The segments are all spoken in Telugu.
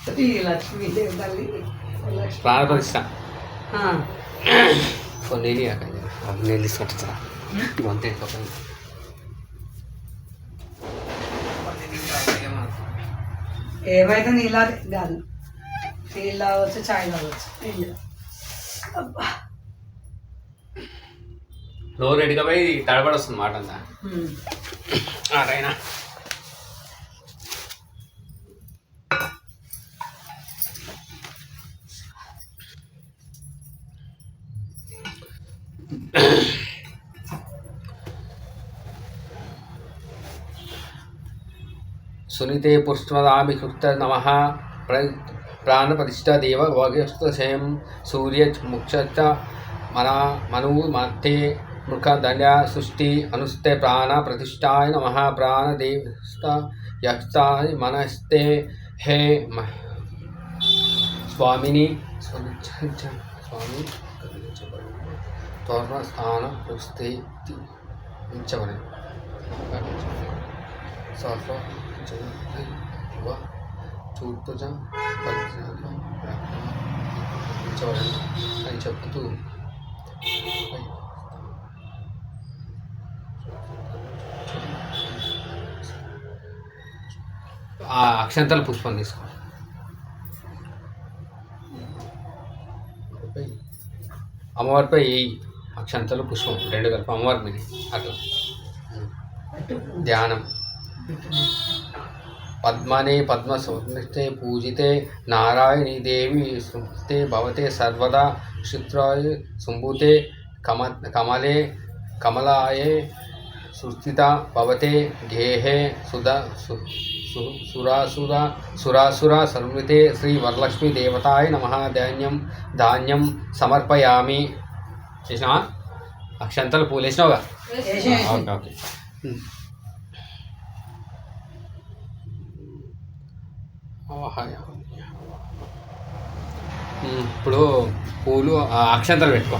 శ్రీ లక్ష్మీదేవి తల్లి ప్రాణప్రతిష్ట కొన్ని నేను తీసుకొస్తా అంతే. ఏమైతే నీళ్ళ కాదు, నీళ్ళు తాగవచ్చు, చాయ్ తాగవచ్చు. నీళ్ళు అబ్బా ఫ్లోర్ రెడీగా పోయి తడబడొస్తుంది మాట అంతా. అదైనా సునీతే పుష్పదామి కృత నమ ప్రాణప్రతిష్ఠా దేవ భోగేష్టం సూర్య ముక్ష మను మతే మృఖ దండ సృష్టి అనుస్తే ప్రాణ ప్రతిష్టాయ నమ ప్రాణదేవస్థ యక్షాయ మనస్తే హే స్వామిని స్వామి స్థాన ప్రస్థించబడి చూర్తుజ అని చెప్తూ ఆ అక్షంతల పుష్పం తీసుకో. అమ్మవారిపై ఈ అక్షంతలు పుష్పం రెండు కలిపి అమ్మవారి మీద అట్లా ధ్యానం. పద్మనే పద్మసంస్థే పూజితే నారాయణీ దేవి స్మృతే భవతే సర్వదా క్షిత్రాయ శంభుతే కమలే కమలాయే సుస్థిత భవతే గేహే సురాసుర సంవృతే శ్రీ వరలక్ష్మీ దేవతాయ నమః ధాన్యం సమర్పయామి. చేసినావా? అక్షంతలు పూలు వేసినావుగా? Okay okay. ఇప్పుడు పూలు అక్షంతలు పెట్టుకో.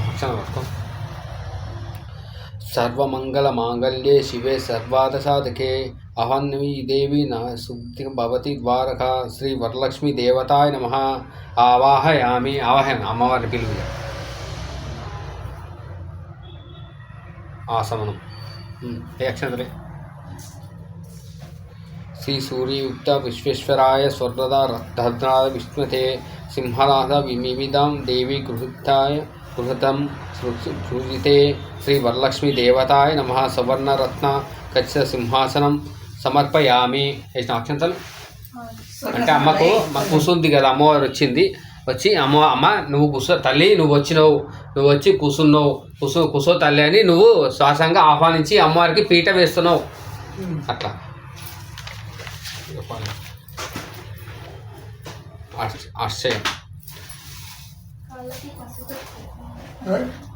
సర్వమంగళ మాంగళ్యే శివే సర్వార్థ సాధకే అహన్వి దేవి నా శుద్ధి భవతి ద్వారక శ్రీ వరలక్ష్మీ దేవతాయ నమః ఆవాహయామి. ఆవాహయామి అమ్మవారిని పిలువు. ఆసమనం ఏ అక్షంతలే. శ్రీ సూర్యయుక్త విశ్వేశ్వరాయ స్వర్ణద రథద్రాయ విష్ణుతే సింహనాథ వివిధం దేవి గృహతం పూజితే శ్రీ వరలక్ష్మీ దేవతాయ నమః సువర్ణరత్న ఖచ్చిత సింహాసనం సమర్పయామి. వేసిన అక్షంతలు అంటే అమ్మకు కూసుంది కదా, అమ్మవారు వచ్చి అమ్మ నువ్వు కూర్చో తల్లి, నువ్వు వచ్చి కూర్చున్నావు, కూర్చో తల్లి అని నువ్వు శ్వాసంగా ఆహ్వానించి అమ్మవారికి పీట వేస్తున్నావు. అట్లా ఆశ్చర్యం.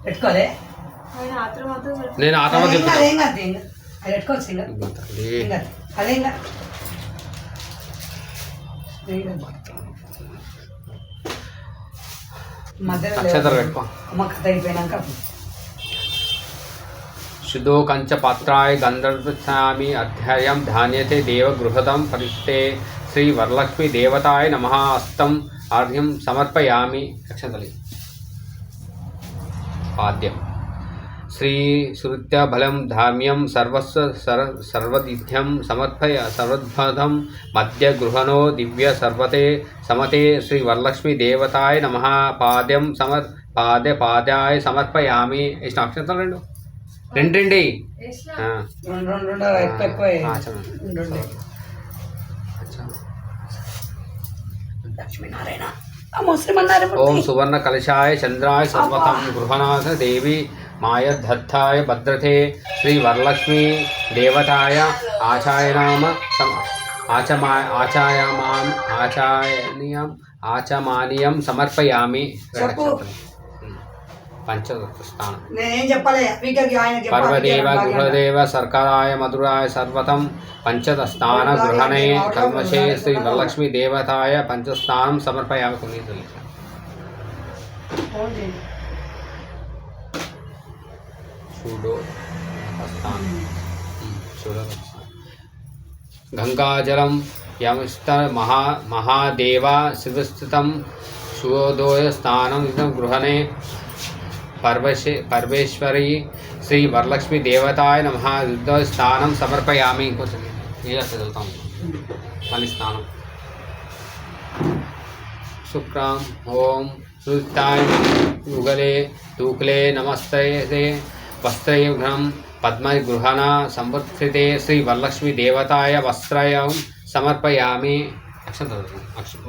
పెట్టుకోలే నేను ఆత్మ అక్షతలు పెట్టుకో. శుద్ధో కంచ పాత్రాయ గంధర్వచామి అధ్యాయం ధాన్యతే దేవ గృహదం పరిష్టే శ్రీ వరలక్ష్మీ దేవతాయ నమః హస్తం ఆర్ఘ్యం సమర్పయామి. అక్షతలి పాద్యం శ్రీ సురుత్య బలం ధామ్యం సర్వదిథ్యం సమర్పయ సర్వద్భదం మధ్య గృహణో దివ్య సర్వతే సమతే శ్రీ వరలక్ష్మీ దేవతాయ నమః పాద్యం పాద్యాయ సమర్పయామి. వేసిన అక్షంతలు రెండు ఓం సువర్ణ కలశాయ చంద్రాయ సర్వతం గృహనాథ దేవి మాయద్ధత్తాయ భద్రతే శ్రీ వరలక్ష్మీ దేవతాయ ఆచమానీయం సమర్పయామి. పంచస్థానం పర్వదేవ గృహదేవ సర్కారాయ మధురాయ సర్వతం పంచస్థాన గృహణే కల్మషే శ్రీ వరలక్ష్మీ దేవతాయ పంచస్థానం సమర్పయామి. గంగాజలం यमस्त महादेव शिवस्थितं सुदोय स्नानं गृहणे परमेश्वरी श्री वरलक्ष्मी देवताय नमः उदोय स्नानं समर्पयामि मళ్ళీ స్నానం शुक्रां ओम सुताय युगले तूकले नमस्ते वस्त्रयुग्रं पद्मगृहणा संवर्धिते श्री वरलक्ष्मी देवताय वस्त्रं समर्पयामि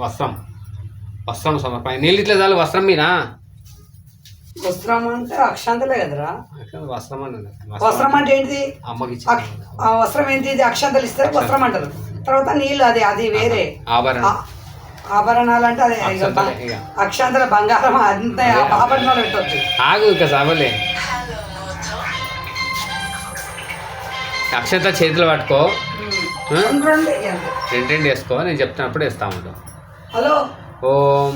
वस्त्रं वस्त्रं समर्पयामि నీళ్ళు ఇట్లా చాలు వస్త్రం మీద వస్త్రం అంటే అక్షంతలే కదరా వస్త్రం అంటే వస్త్రం అంటే ఏంటిది అమ్మకి ఆ వస్త్రం ఏంటి ఇది అక్షంతలు ఇస్తే వస్త్రం అంటారు తర్వాత నీళ్ళు అది వేరే ఆభరణ ఆభరణాలు అంటే అదే అక్షంతల బంగారం అంత ఆభరణాలు పెట్టవచ్చు ఆగు ఇక సాబలే అక్షంత చేతులు పట్టుకో రెండు వేసుకో నేను చెప్తున్నప్పుడు వేస్తాము హలో ఓం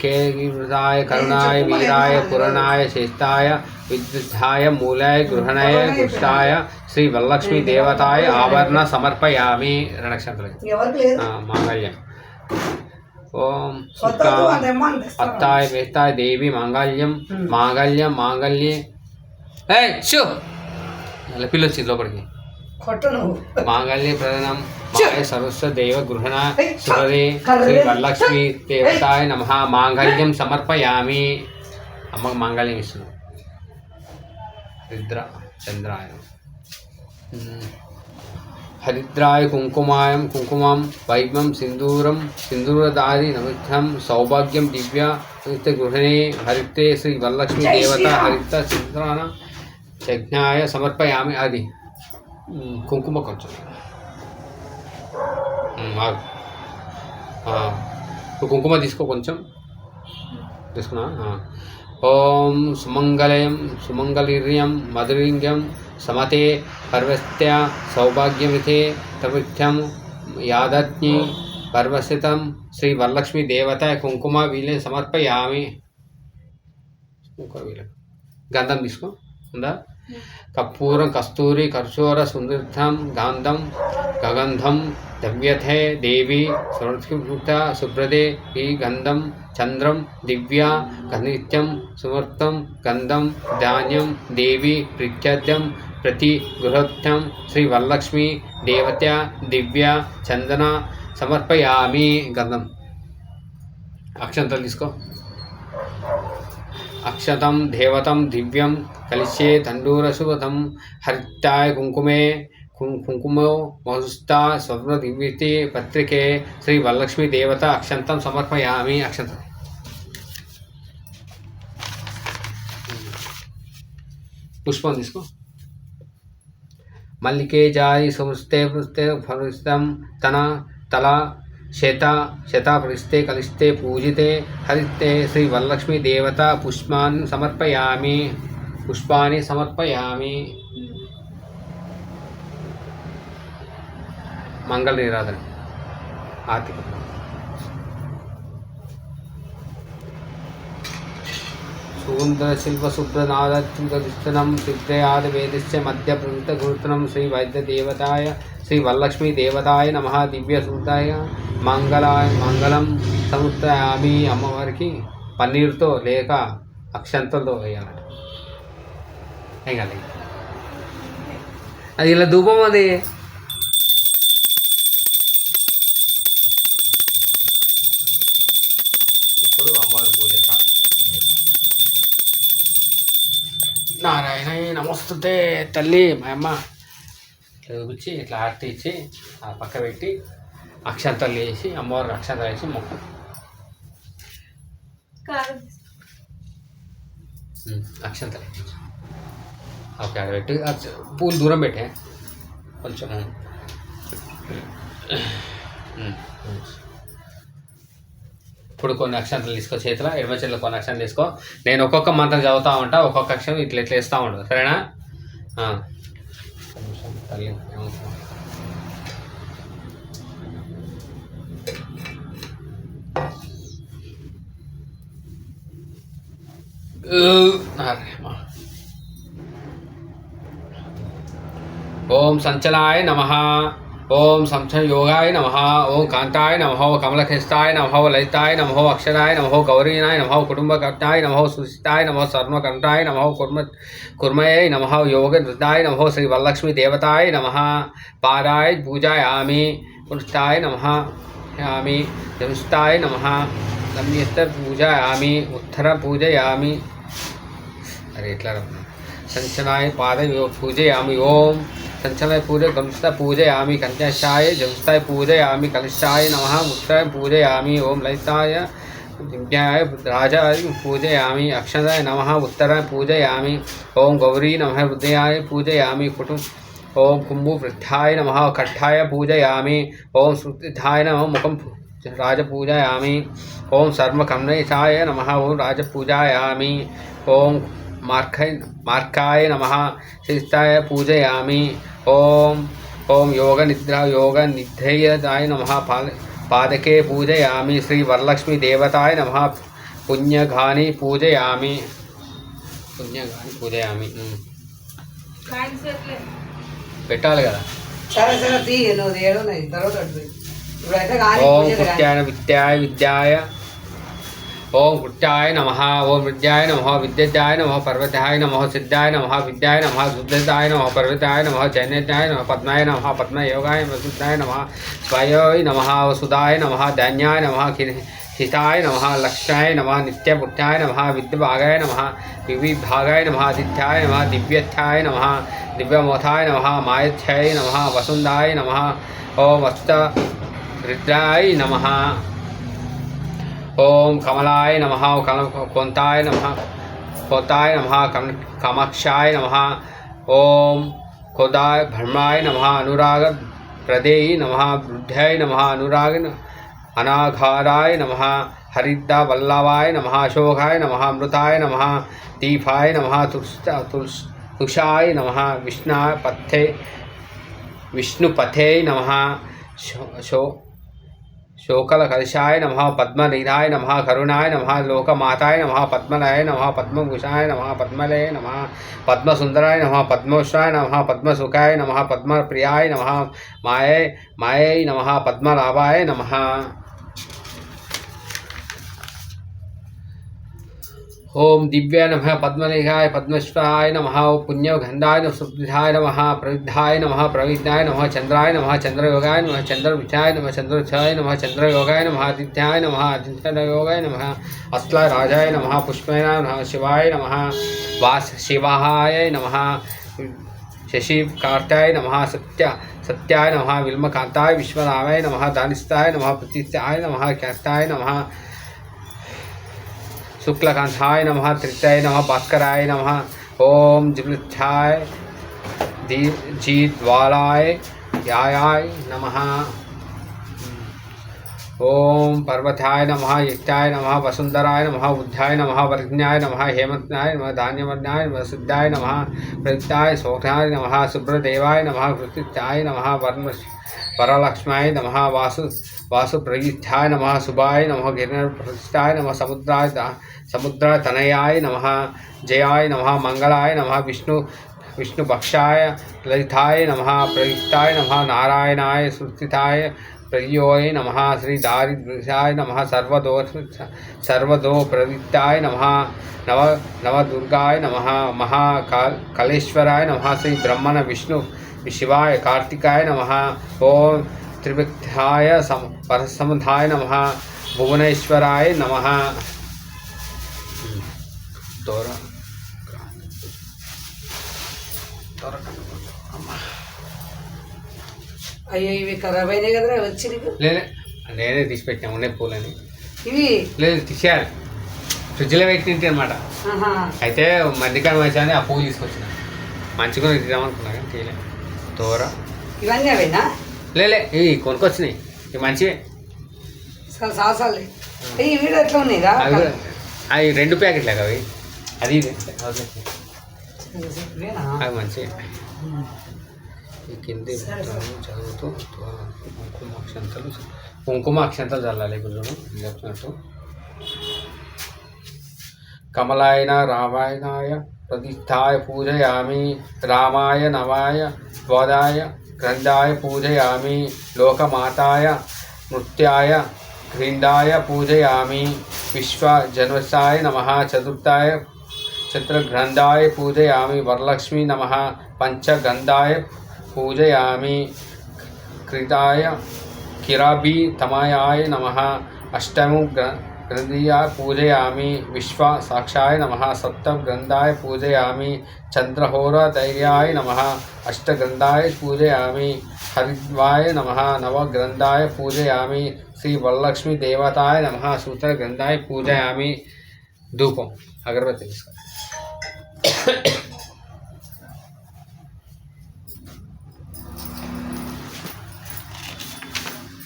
केय करुणाय वीराय पुरणाय श्रेष्ठाय विद्युद्धाय मूलाय गृहणाय गुष्टाय श्री वरलक्ष्मी देवताय आभरण समर्पयामि मांगल्यम ओम अत्ताय वेताय देवी मांगल्यम मांगल्यम मांगल्ये ए शो पिल्लोच्ची लोपलिकी मांगल्य प्रदानम माय सर्वस्व देव गृहणा सुरदे श्री वरलक्ष्मी देवताय नमः मांगल्यं समर्पयामि अम्म मांगल्यं इष्टु हरिद्रा चंद्राय हरिद्राय कुंकुमायं कुंकुमं वैभवं सिंदूरं सिंदूरदारि नमित्थं सौभाग्यं दिव्या गृहणे हरिते श्री वरलक्ष्मी देवता हरित चंद्राना यज्ञाय समर्पयामि आदि కుంకుమ కొంచెం కుంకుమ తీసుకో కొంచెం తీసుకున్నా ఓం సుమంగళయం సుమంగళీర్యం మధురింగ్యం సమతే పర్వస్త్య సౌభాగ్యమితే తమిథ్యం యాదజ్ఞి పర్వస్థితం శ్రీ వరలక్ష్మీ దేవత కుంకుమ వీలే సమర్పయామి గంధం తీసుకో ఉందా कपूरं कस्तूरी कर्शोर सुंदरथम गांधम गगंधम दव्यथे देवी सर्वभूता सुप्रदे ही गंधम चंद्रम दिव्या घनित्यम सुमर्तम गंधम धान्यम देवी प्रीत्यद्यम प्रति गृहत्यम श्री वरलक्ष्मी देवत्या दिव्या चंदना समर्पयामि गंधम अक्षंतल इसको अक्षतं देवतं दिव्यं कलिष्ये तंडूरशुभतं हरिताय कुंकुमे कुंकुमो महुस्ता स्वर्ण दिव्यते पत्रिके श्री वरलक्ष्मी देवता अक्षंतं समर्पयामि अक्षंत पुष्पं तीसको मल्लिके जाई समस्ते पुस्ते फलितं तना तला शता शतापरिस्ते कलिस्ते पूजिते हरिते श्री वरलक्ष्मी देवता पुष्पानि समर्पयामि मंगल निराधन आरती सुंदर शिल्प सुप्रनादनं सिद्धयाद वेदस्य मध्य प्रवृत्त गुरुतनं श्री वैद्य देवताय श्री वरलक्ष्मी देवताय नमः दिव्य सुताय मंगलाय मंगलम समुत्तयामि అమ్మవారికి పన్నీరుతో లేక అక్షంతలతో వేయాలి అది ఇలా ధూపం అది ఇప్పుడు అమ్మవారి పూజ నారాయణ నమస్తే తల్లి మా అమ్మ చూపించి ఇట్లా ఆర్తి ఇచ్చి ఆ పక్క పెట్టి అక్షంతలు వేసి అమ్మవారు అక్షంతలు వేసి మొక్క అక్షంతలు ఓకే అది పెట్టి పూలు దూరం పెట్టే కొంచెం ఇప్పుడు కొన్ని అక్షంతలు తీసుకో చేతిలో ఎడమ చేతిలో కొన్ని అక్షంతలు తీసుకో నేను ఒక్కొక్క మంత్రం చదువుతూ ఉంటా ఒక్కొక్క అక్షరం ఇట్లా ఇట్లా వేస్తూ ఉంటాను సరేనా తల్లి ओम संचलाय नमः ओम संशय योगाय नमः। ओम कांताय नमः। कमलखेस्ताय नमः। ललिताय नमः। अक्षराय नमः। गौरीनाय नमः। कुटुंबकर्ताय नमः। सुशिताय नमः। सर्वकर्ताय नमः। कुर्मये नमः। योगनृताय नमः। श्री वरलक्ष्मी देवताय नमः। पादाय पूजायामि। पुरुषाय नमः यामि। धनुष्टाय नमः। लम्यस्तर पूजायामि। उत्तर पूजयामि। अरे इट्ला संचनाय पाद पूजयामि। ओम संचनाय पूज गंस्ता पूजयामि। कंचशाय जंस्ताय पूजयामि। कलशाय नमः। उत्तराय पूजयामि। ओम ललिताय दिव्याय राजाय पूजयामि। अक्षराय नमः। उत्तराय पूजयामि। ओम गौरी नमः। हृदयाय पूजयामि। ओम कुंभवृद्धाय नमः। कट्ठाय पूजयामि। ओम श्रुतिधाय नमः। मुखं राजपूजयामि। ओम सर्वकर्णेशाय नमः। ओम राजपूजयामि। ओम मार्काय नमः। शिस्ताय पूजयामि। ओम योग निद्रयाय नमः। पादके पूजयामि। श्री वरलक्ष्मी देवताय नमः। पुण्यघानि पूजयामि। పెట్టాలి కదా సరే సరే తీ నువ్వు ఏడో తర్వాత ఇప్పుడైతే కానీ ఓం కృత్యాయ విద్యాయ ओम कृत्याय नमः। ओम विद्याय नमः। विद्याय नमः। पर्वताय नमः। सिद्धाय नमः। विद्याय नमः। शुद्धाय नमः। पर्वताय नमः। जैन्याय नमः। पद्माय नमः। पद्मयोगाय वसुधाय नमः। स्वाय नमः। वसुधाय नमः। धान्याय नमः। हिताय नमः। लक्ष्याय नमः। नित्यपुत्राय नमः। विद्यभागाय नमः। विविभागाय नमः। आदित्याय नमः। दिव्यथ्याय नमः। दिव्यमोथाय नमः। मायथ्याय नमः। वसुन्धाय नमः। ओम अष्टरुद्राय नमः। ओम कमलाय नमः। कोंताय नमः। कामाक्षाय नमः। ओम कोदाय भ्रमाय नमः। अनुराग प्रदेय नमः। बुद्धाय नमः। अनुराग अनाघाराय नमः। हरिद्दा वल्लभाय नमः। अशोकाय नमः। अमृताय नमः। दीपाय नमः। तुषाय नमः। विष्णुपथे नमः। शोकलकलशाय नमः। पद्मनिधाय नमः। करुणाय नमः। लोकमाताय नमः। पद्मलय नमः। पद्मभूषाय नमः। पद्मलये नमः। पद्मसुंदराय नमः। पद्मोषाय नमः। पद्मसुखाय नमः। पद्मप्रियाय नमः। मायै नमः। पद्मनाभाय नमः। ओम दिव्याय नमः। पद्मलेखाय पद्मेश्वराय नमः। पुण्यगंधाय नमः। सुब्धाय नमः। प्रविद्धाय नमः। प्रविद्धाय नमः। चंद्राय नमः। चंद्रयोगाय नमः। चंद्रविचाय नमः। चंद्रचाय नमः। चंद्रयोगाय नमः। आदित्याय नमः। आदित्ययोगाय नमः। अस्त्रराजाय नमः। पुष्पाय नमः। शिवाय नमः। शिवाय नमः। शशिकार्ताय नमः। सत्याय नमः। विल्मकांताय विश्वनाथाय नमः। दानिस्ताय नमः। प्रतिष्ठाय नमः। ख्याताय नमः। शुक्लकांताय नमः। तृतीय नमः। भास्कराय नमः। ओम जिवृच्छाय जीतवालाय यायाय नमः। ओम पर्वताय नमः। युक्ताय नमः। वसुंधराय नमः। बुद्धाय नमः। वर्ज्ञाय नमः। हेमंताय नमः। धान्यवर्णाय नमः। सिद्धाय नमः। प्रयुक्ताय शोकाय नमः। शुभ्रदेवाय नमः। प्रतिष्ठाय नमः। वरलक्ष्म्याय नमः। वासुप्रयुक्ताय नमः। शुभाय नमः। गिरिप्रतिष्ठाय नमः। समुद्रतनयाय नमः। जयाय नमः। मंगलाय नमः। विष्णुपक्षाय ललिताय नमः। प्रयुक्ताय नमः। नारायणाय सुस्थिताय प्रयोय नमः। श्री दारिद्र्याय नमः। सर्वदो प्रवृत्ताय नमः। नवदुर्गाय नमः। महाकालेश्वराय नमः। श्री ब्रह्मण विष्णु शिवाय कार्तिकाय नमः। ओम त्रिविक्ताय परसमधाय नमः। भुवनेश्वराय नमः। అయ్యో ఇవి ఖరాబ్ అయినాయి కదరా వచ్చి నీకు నేనే తీసి పెట్టాను ఉన్నాయి పూలని ఇవి లేదు తీసేయాలి ఫ్రిడ్జ్లో పెట్టింటి అనమాట అయితే మధ్యకాలం వచ్చాని ఆ పువ్వు తీసుకొచ్చిన మంచిగా తీద్దామనుకున్నా కానీ తీయలే తోర ఇవన్నీ అవేనా లేలే ఇవి కొనుక్కొచ్చినాయి ఇవి మంచివే సాసాలే ఇవి ఎట్లా ఉన్నాయిరా అవి 2 ప్యాకెట్లే అవి అది అవి మంచివి ఈ కింది చదువుతూ కుంకుమాక్షంతలు చల్లాలి ఇప్పుడు చెప్పినట్టు కమలాయన రామాయణాయ ప్రతిష్టాయ పూజయామి రామాయ నవాయ ద్వాదాయ ग्रन्थाय पूजयामि लोकमाताय नृत्याय ग्रन्थाय पूजयामि विश्वजन्मसाय नमः चतुर्थाय चित्रग्रन्थाय पूजयामि वरलक्ष्मी नमः पंचगन्धाय पूजयामि कृताय किराबी तमायाय नमः अष्टमं ग्रन्थाय पूजयामि विश्व साक्षाय नमः सप्तम ग्रन्थाय पूजयामि चंद्रहोरातैर्याय नमः अष्टग्रन्थाय पूजयामि हरिद्वाय नमः नवग्रन्थाय पूजयामि श्री वरलक्ष्मी देवताय नमः सूत्रग्रन्थाय पूजयामि धूपम अगरबत्ती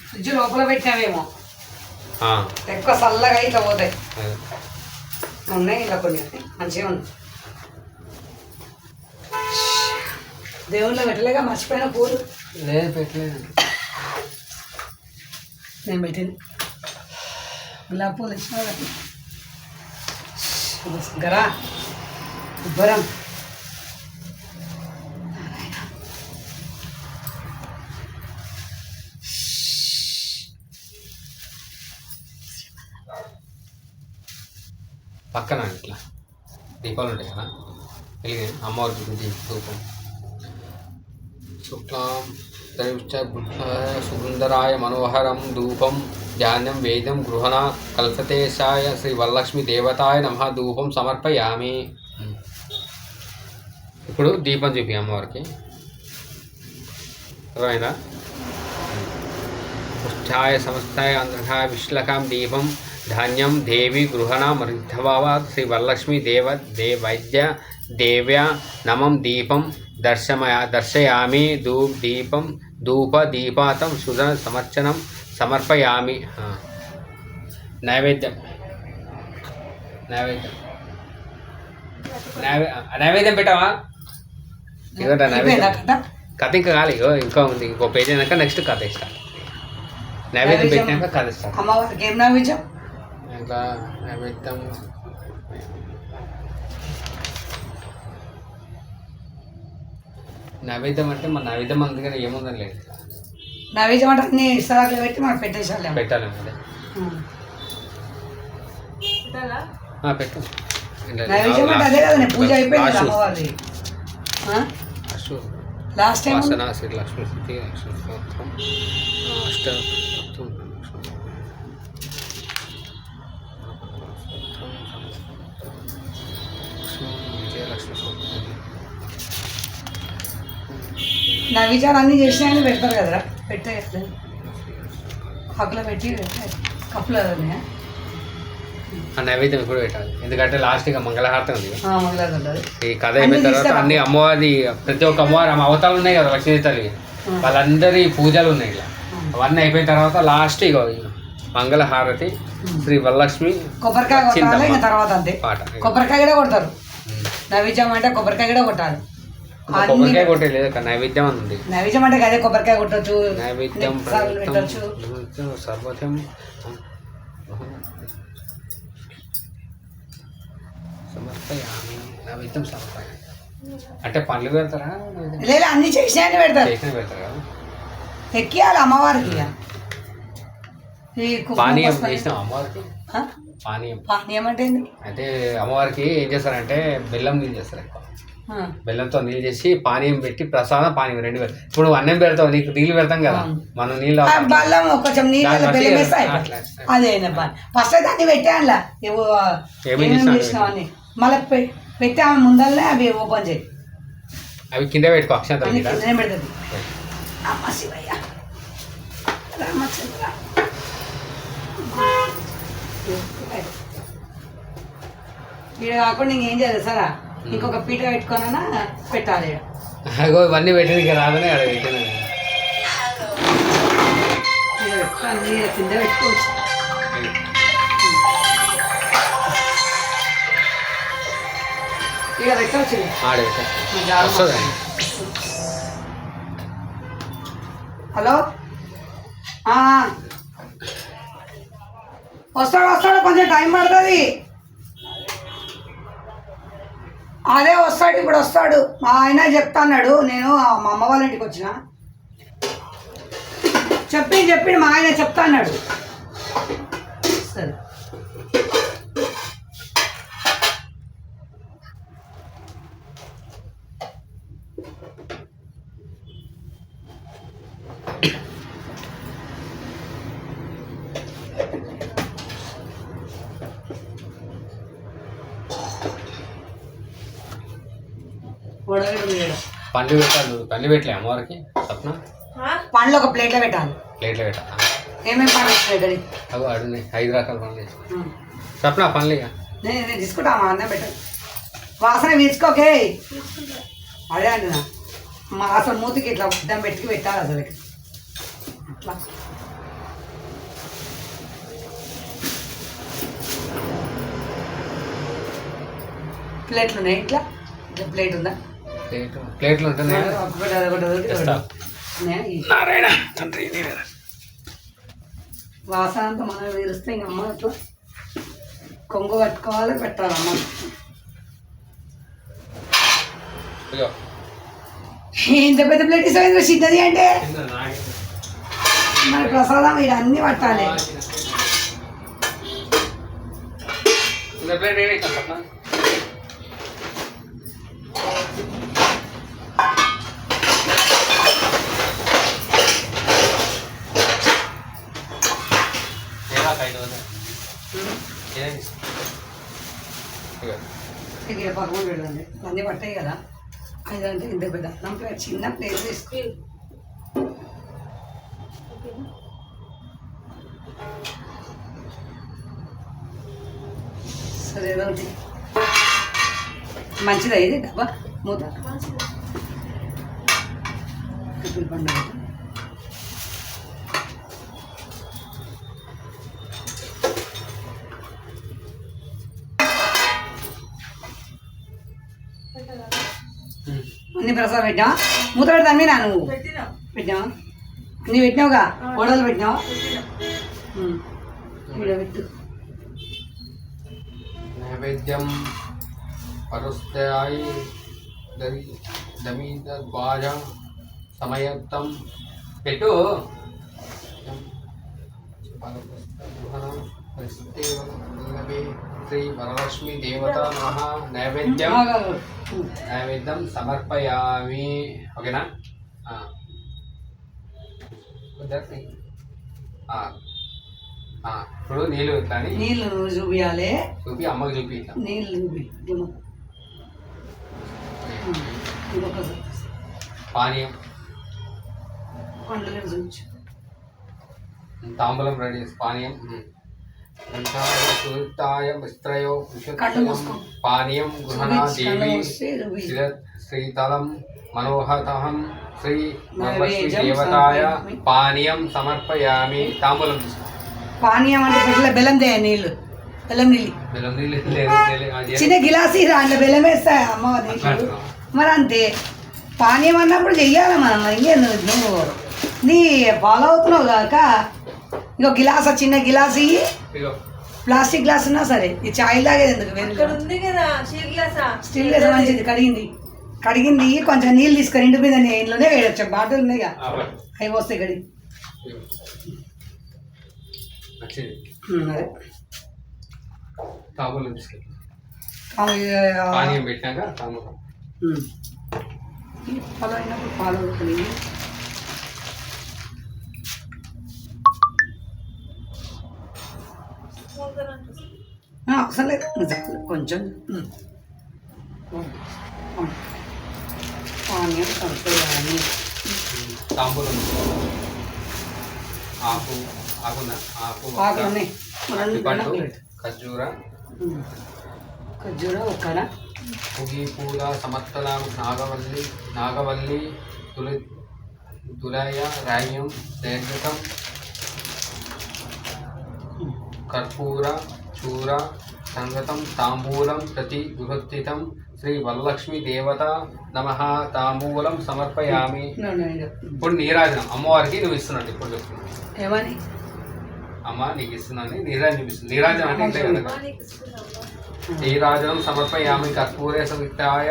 ఫ్రిడ్జ్ లోపల పెట్టినావేమో ఎక్కువ చల్లగా ఇట్లా పోతాయి ఉన్నాయి ఇలా కొన్ని మంచిగా ఉంది దేవుళ్ళ పెట్టలేగా మర్చిపోయిన పూలు లేదు పెట్టలేదు నేను పెట్టింది గులాబీ పూలు ఇచ్చిన గరా ఉబ్బరం పక్కన ఇట్లా దీపాలు ఉంటాయి కదా వెలిగి అమ్మవారికి ధూపం శుక్లాం సుందరాయ మనోహరం ధూపం ధాన్యం వేదం గృహణ కల్పతేశాయ శ్రీ వరలక్ష్మి దేవతాయ నమః ధూపం సమర్పయామి. ఇప్పుడు దీపం చూపి అమ్మవారికి అర్థమైందా. పృష్ఠాయ సమస్తాయ అంధ్రాయ విశ్లకాం దీపం ధాన్యం దేవి గృహణ మృద్ధభావ శ్రీ వరలక్ష్మి వైద్య దేవ్య నమం దీపం దర్శయామి దీపం ధూప దీపాతం సుధన సమర్చనం సమర్పయామి. నైవేద్యం నైవేద్యం నైవేద్యం పెట్టావా ఇదిగోట నైవేద్యం. కథ ఇంకా కాదు ఇంకా ఉంది ఇంకో పేజ్ అయినాక నెక్స్ట్ కథ ఇస్తా. నైవేద్యం పెట్టినాక కథ ఇస్తా. అమ్మవారికి ఏం నైవేద్యం ఇంకా నైవేద్యం నైవేద్యం అంటే మన నైవేద్యం అందుకని ఏముందని లేదు. నైవేద్యం అంటే అన్ని ఇస్తారాకులు పెట్టి మనం పెట్టేసాలి పెట్టాలి పెట్టు. నైవేద్యం అంటే అదే కదా పూజ అయిపోయింది అమ్మవారి లాస్ట్ టైం శ్రీ లక్ష్మీ స్థితి లక్ష్మీ స్తోత్రం అష్ట నైవేద్యాలు అన్నీ చేసినాయని పెడతారు కదరా పెట్టేస్తారు హక్కులో పెట్టి కప్పులు ఆ నైవేద్యం ఇప్పుడు పెట్టాలి ఎందుకంటే లాస్ట్ ఇక మంగళహారతి ఉంది. మంగళహారతి ఉంటుంది. ఈ కథ అయిపోయిన తర్వాత అన్ని అమ్మవారి ప్రతి ఒక్క అమ్మవారి అవతారాలు ఉన్నాయి కదా లక్ష్మీ తల్లి వాళ్ళందరి పూజలు ఉన్నాయి ఇలా అవన్నీ అయిపోయిన తర్వాత లాస్ట్ ఇక మంగళహారతి శ్రీ వరలక్ష్మి కొబ్బరికాయ కొట్టాలి ఇంకా తర్వాత అంతే పాట. కొబ్బరికాయ కూడా కొడతారు నైవేద్యం అంటే కొబ్బరికాయ కూడా కొట్టాలి. కొబ్బరికాయ కొట్టలేదు నైవేద్యం అని ఉంది. నైవేద్యం అంటే అదే కొబ్బరికాయ కొట్టచ్చు నైవేద్యం పెట్టచ్చు సర్వతం సమర్పయామి నైవేద్యం సమర్పయామి అంటే పండ్లు పెడతారా లేదా అన్ని చేసినాయని పెడతారు పెడతారు కదా ఎక్కియాలి అమ్మవారికి. పానీయం చేసినాం అమ్మవారికి. పానీయం అంటే అయితే అమ్మవారికి ఏం చేస్తారంటే బెల్లం నీళ్ళు చేస్తారు ఎక్కువ బెల్లంతో నీళ్ళు చేసి పానీయం పెట్టి ప్రసాదం పానీయం రెండు పెడతాం. ఇప్పుడు అన్నం పెడతాం నీకు నీళ్ళు పెడతాం కదా మనం నీళ్ళు బెల్లం కొంచెం నీళ్ళు బెల్లం వేస్తాయి అదే ఫస్ట్ అయితే అన్ని పెట్టానులా ఏమేమి చేసినావని మళ్ళీ పెట్టి ఆమె ముందరనే అవి ఓపెన్ చేయి అవి కింద పెట్టుకో అక్షంతరం కిందనే పెడుతుంది. అమ్మ శివయ్య రామచంద్ర ఇక్కడ కాకుండా ఇంకేం చేయాలి సారా ఇంకొక పీట పెట్టుకోనన్నా పెట్టాలి. అగో ఇవన్నీ పెట్టింది ఇక రాదనే అక్కడ పెట్టిన కింద పెట్టుకోవచ్చు. ఇక పెట్టవచ్చు హలో వస్తాడు కొంచెం టైం పడుతుంది. అదే వస్తాడు ఇప్పుడు వస్తాడు మా ఆయన చెప్తాన్నాడు. నేను మా అమ్మ వాళ్ళ ఇంటికి వచ్చిన చెప్పి మా ఆయన చెప్తా అన్నాడు. సరే పండ్లు పెట్టాలి. పండ్లు పెట్టలే అమ్మవారికి సప్న. పండ్లు ఒక ప్లేట్లో పెట్టాలి. ప్లేట్లో పెట్టాలి. ఏమేమి పండ్లు వచ్చినాయి గడి? అవి అడుగున్నాయి 5 రకాల పండ్లు వేసి సప్న పండ్లు. ఇక నేను తీసుకుంటా మా అన్నం పెట్టాలి. వాసన తీసుకోకే అదే అంటున్నా. మా అసలు మూతికి ఇట్లా ఉద్దం పెట్టుకు పెట్టాలి అసలు అట్లా. ప్లేట్లు ఉన్నాయి ఇట్లా ప్లేట్ ఉందా? ప్లేట్లు ఉంటున్నాయి. నారాయణ తండ్రి వాసన అంతా మనం తీరుస్తే ఇంక అమ్మ అట్లా కొంగు కట్టుకోవాలి పెట్టాలి అమ్మ. ఇంత పెద్ద ప్లేట్ ఇస్తే చిన్నది అంటే మన ప్రసాదం ఇది అన్నీ పట్టాలి. ఇది పక్కన పెట్టండి. అన్నీ పట్టాయి కదా. అదంటే ఇంత పెద్ద అన్నం ప్లేట్ చిన్న ప్లేట్ తీసుకో. సరే ఏదంటే మంచిదా ఇది డబ్బా మూత పండుగ. అన్ని ప్రసాదం పెట్టినా మూత పెడతాను మీ నా నువ్వు పెట్టినావా? అన్నీ పెట్టినావుగా ఓడలు పెట్టినావా? పెట్టు. నైవేద్యం పరుస్తాయి దమీద్వాజ సమయత్తం పెట్టు. శ్రీ వరలక్ష్మి దేవత నమః. నైవేద్యం సమర్పయామి. ఓకేనా? ఇప్పుడు నీళ్ళు ఇట్లా నీళ్ళు చూపియాలి. చూపి అమ్మకి చూపి ఇట్లా నీళ్ళు చూపి. పానీయం పండుగ చూపించు. తాంబూలం రెడీ చేసి పానీయం. పానీయం గృహణా దేవి శ్రీతలం మనోహతహం శ్రీ వరలక్ష్మి దేవతాయ పానీయం సమర్పయామి. తాంబూలం తీసుకో. పానీయం అంటే పెట్టలే బెల్లం దే నీళ్ళు. బెల్లం నీళ్ళు చిన్న గిలాసీ దాంట్లో బెల్లం వేస్తాయి అమ్మ నీళ్ళు. మరి అంతే పానీయం అన్నప్పుడు చెయ్యాలి మనం. ఇంకే నువ్వు నీ ఫాలో అవుతున్నావు కాక ఇంకో గిలాస చిన్న గిలాస్ ఇవి. ప్లాస్టిక్ గ్లాస్ ఉన్నా సరే. ఈ చాయ్ తాగేది ఎందుకు? స్టీల్ గ్లాస్ మంచిది. కడిగింది కొంచెం నీళ్ళు తీసుకొని ఇంటి మీద ఇంట్లోనే వేయచ్చు. బాటిల్ ఉన్నాయి అవి వస్తాయి కడిగి. అదే పానీయం పెట్టాక ఫాలో అయినప్పుడు ఫాలో అవుతుంది. అవసరం లేదు కొంచెం పానీయం కలిపేయాలి. తాంబూలం ఆకు ఆకులున్నాయి. ఖర్జూర ఒక్కన పుగి పూల సమర్థనం నాగవల్లి తులయ రాయం నేర్గతం కర్పూర చూర సంగతం తాంబూలం ప్రతి గురుస్థితం శ్రీ వరలక్ష్మి దేవత నమః. తాంబూలం సమర్పయామి. ఇప్పుడు నీరాజనం అమ్మవారికి నువ్వు ఇస్తున్నాడు. ఇప్పుడు చెప్తున్నాను ఏమని? అమ్మ నీకు ఇస్తున్నాను నీరాజనం చూపిస్తుంది. నీరాజనం అంటే ఇంతే కదా. నీరాజనం సమర్పయామి. కర్పూరే సవితాయ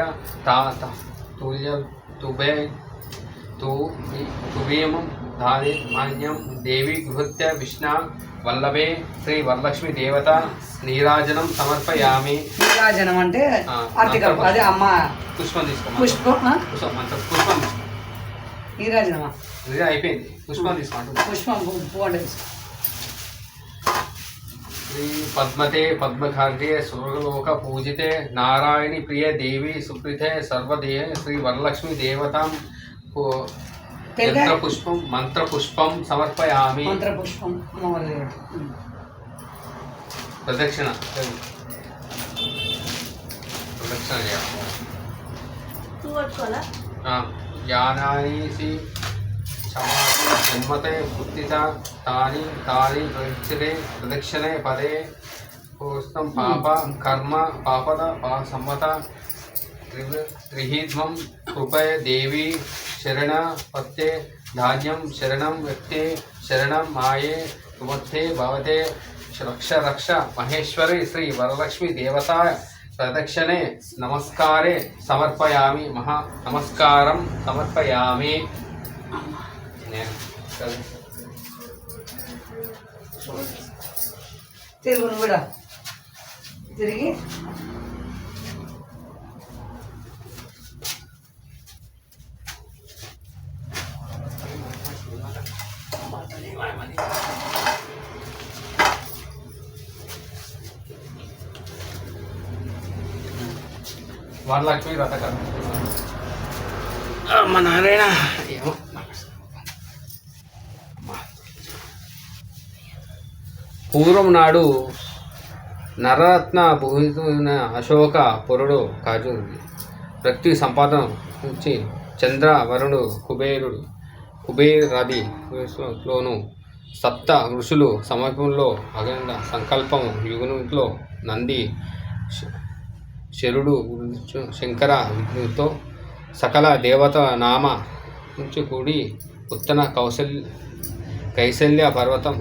తుభేమం धान्यं देवी गृहत्य विष्णा वल्लभे श्री वरलक्ष्मी देवता నీరాజనం సమర్పయామి. నీరాజనం అంటే అర్తికం, అదే అమ్మ పుష్పం తీసుకో. పుష్పం నీరాజనమా అయిపోయింది. పుష్పం తీసుకోండి. పుష్పం పువ్వు అంటే తీసుకో. శ్రీ పద్మతే పద్మఖార్జే స్వర్గలోక పూజితే నారాయణి ప్రియ దేవి సుప్రీతే సర్వదేహే శ్రీ వరలక్ష్మి దేవతాం మంత్రపుష్పం సమర్పయామి. మంత్రపుష్పం ప్రదక్షిణ యానాని జన్మతే బుద్ధిత తాని ప్రదక్షిణే పదే కోస్తం పాప కర్మ పాపద సమ్మత త్రిహిధ్వం కృపయ దేవి శరణ పత్తే ధాన్యం శరణం వ్యక్తే శరణం మాయే తుమత్తే భవతే రక్ష మహేశ్వరి శ్రీ వరలక్ష్మి దేవతా ప్రదక్షిణే నమస్కారే సమర్పయామి. నమస్కారం సమర్పయామి. తిరుగును కూడా తిరిగి వరలక్ష్మి వ్రతకరం మా నారాయణ ఏమో. పూర్వం నాడు నరరత్న భూమిన అశోక పురుడు కాజూరి వ్యక్తి సంపాదన నుంచి చంద్ర వరుణుడు కుబేరదిలోను సప్త ఋషులు సమీపంలో అఖండ సంకల్పం యుగంలో నంది శరుడు శంకర విష్ణుతో సకల దేవత నామ నుంచి కూడి ఉత్తన కైసల్య పర్వతం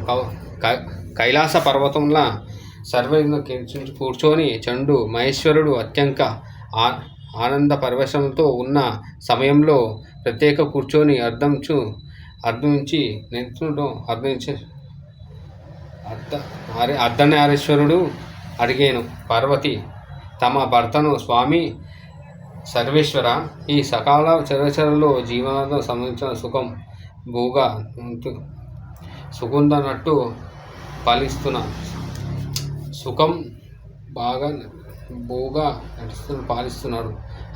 కైలాస పర్వతంలా సర్వజ్ఞ కూర్చొని చండు మహేశ్వరుడు అత్యంత ఆనంద పరవశంతో ఉన్న సమయంలో ప్రత్యేక కూర్చొని అర్ధనారీశ్వరుడు అడిగాను. పార్వతి తమ భర్తను, స్వామి సర్వేశ్వర, ఈ సకాల చరచరలో జీవనార్థం సంబంధించిన సుకుందనట్టు సుఖం బాగా పాలిస్తున్నాడు.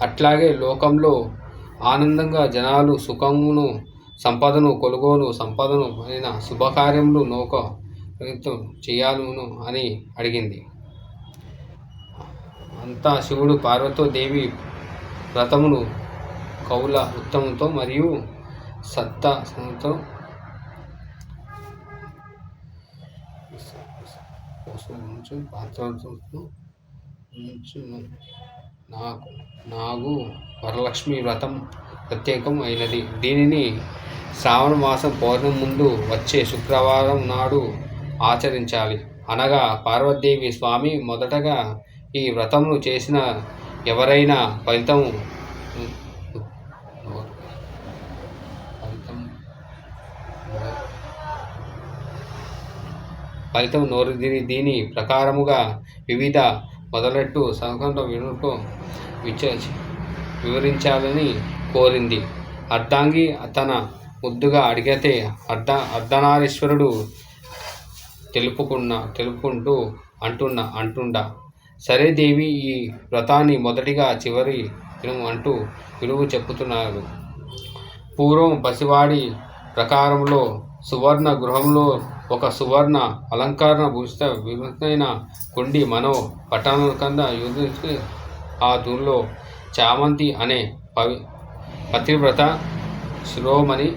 అట్లాగే లోకంలో ఆనందంగా జనాలు సుఖమును సంపదను కొనుగోలు సంపదను అయిన శుభకార్యములు ప్రయత్నం చేయాలను అని అడిగింది. అంతా శివుడు పార్వతో దేవి వ్రతమును కౌల ఉత్తమంతో మరియు సత్తాతో నాగు వరలక్ష్మి వ్రతం ప్రత్యేకం అయినది. దీనిని శ్రావణ మాసం పౌర్ణమి ముందు వచ్చే శుక్రవారం నాడు ఆచరించాలి. అనగా పార్వతీదేవి స్వామి మొదటగా ఈ వ్రతమును చేసిన ఎవరైనా ఫలితం నోరుదిరి. దీని ప్రకారముగా వివిధ మొదలెట్టు సంకంలో వివరించాలని కోరింది. అర్ధాంగి తన ముద్దుగా అడిగితే అర్ధనారీశ్వరుడు తెలుపుకుంటూ అంటుండా, సరే దేవి, ఈ వ్రతాన్ని మొదటిగా చివరి అంటూ విలువ చెప్పుతున్నారు. పూర్వం పసివాడి ప్రకారంలో సువర్ణ గృహంలో ఒక సువర్ణ అలంకరణ భూషితమైన కొండి మనో పట్టణం కింద యుధించి ఆ దూరంలో చామంతి అనే పతివ్రత శిరోమణి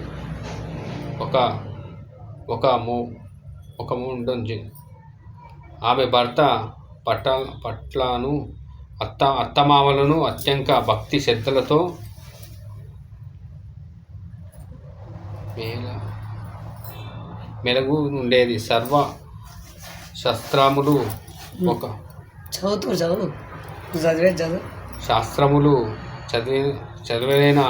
ఒక ముందు ఆమె భర్త పట్లను అత్తమామలను అత్యంత భక్తి శ్రద్ధలతో మెలుగు ఉండేది. సర్వ శస్త్రములు శాస్త్రములు చదివేనా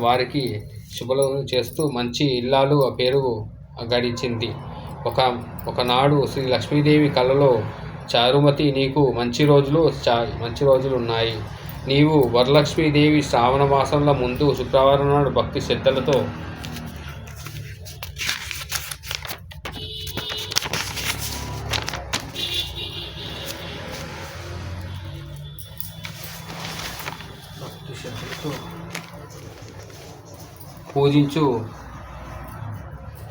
వారికి శుభలు చేస్తూ మంచి ఇల్లాలు ఆ పేరు గడించింది. ఒకనాడు శ్రీ లక్ష్మీదేవి కలలో, చారుమతి, నీకు మంచి రోజులు ఉన్నాయి. నీవు వరలక్ష్మీదేవి శ్రావణ మాసంలో ముందు శుక్రవారం నాడు భక్తి శ్రద్ధలతో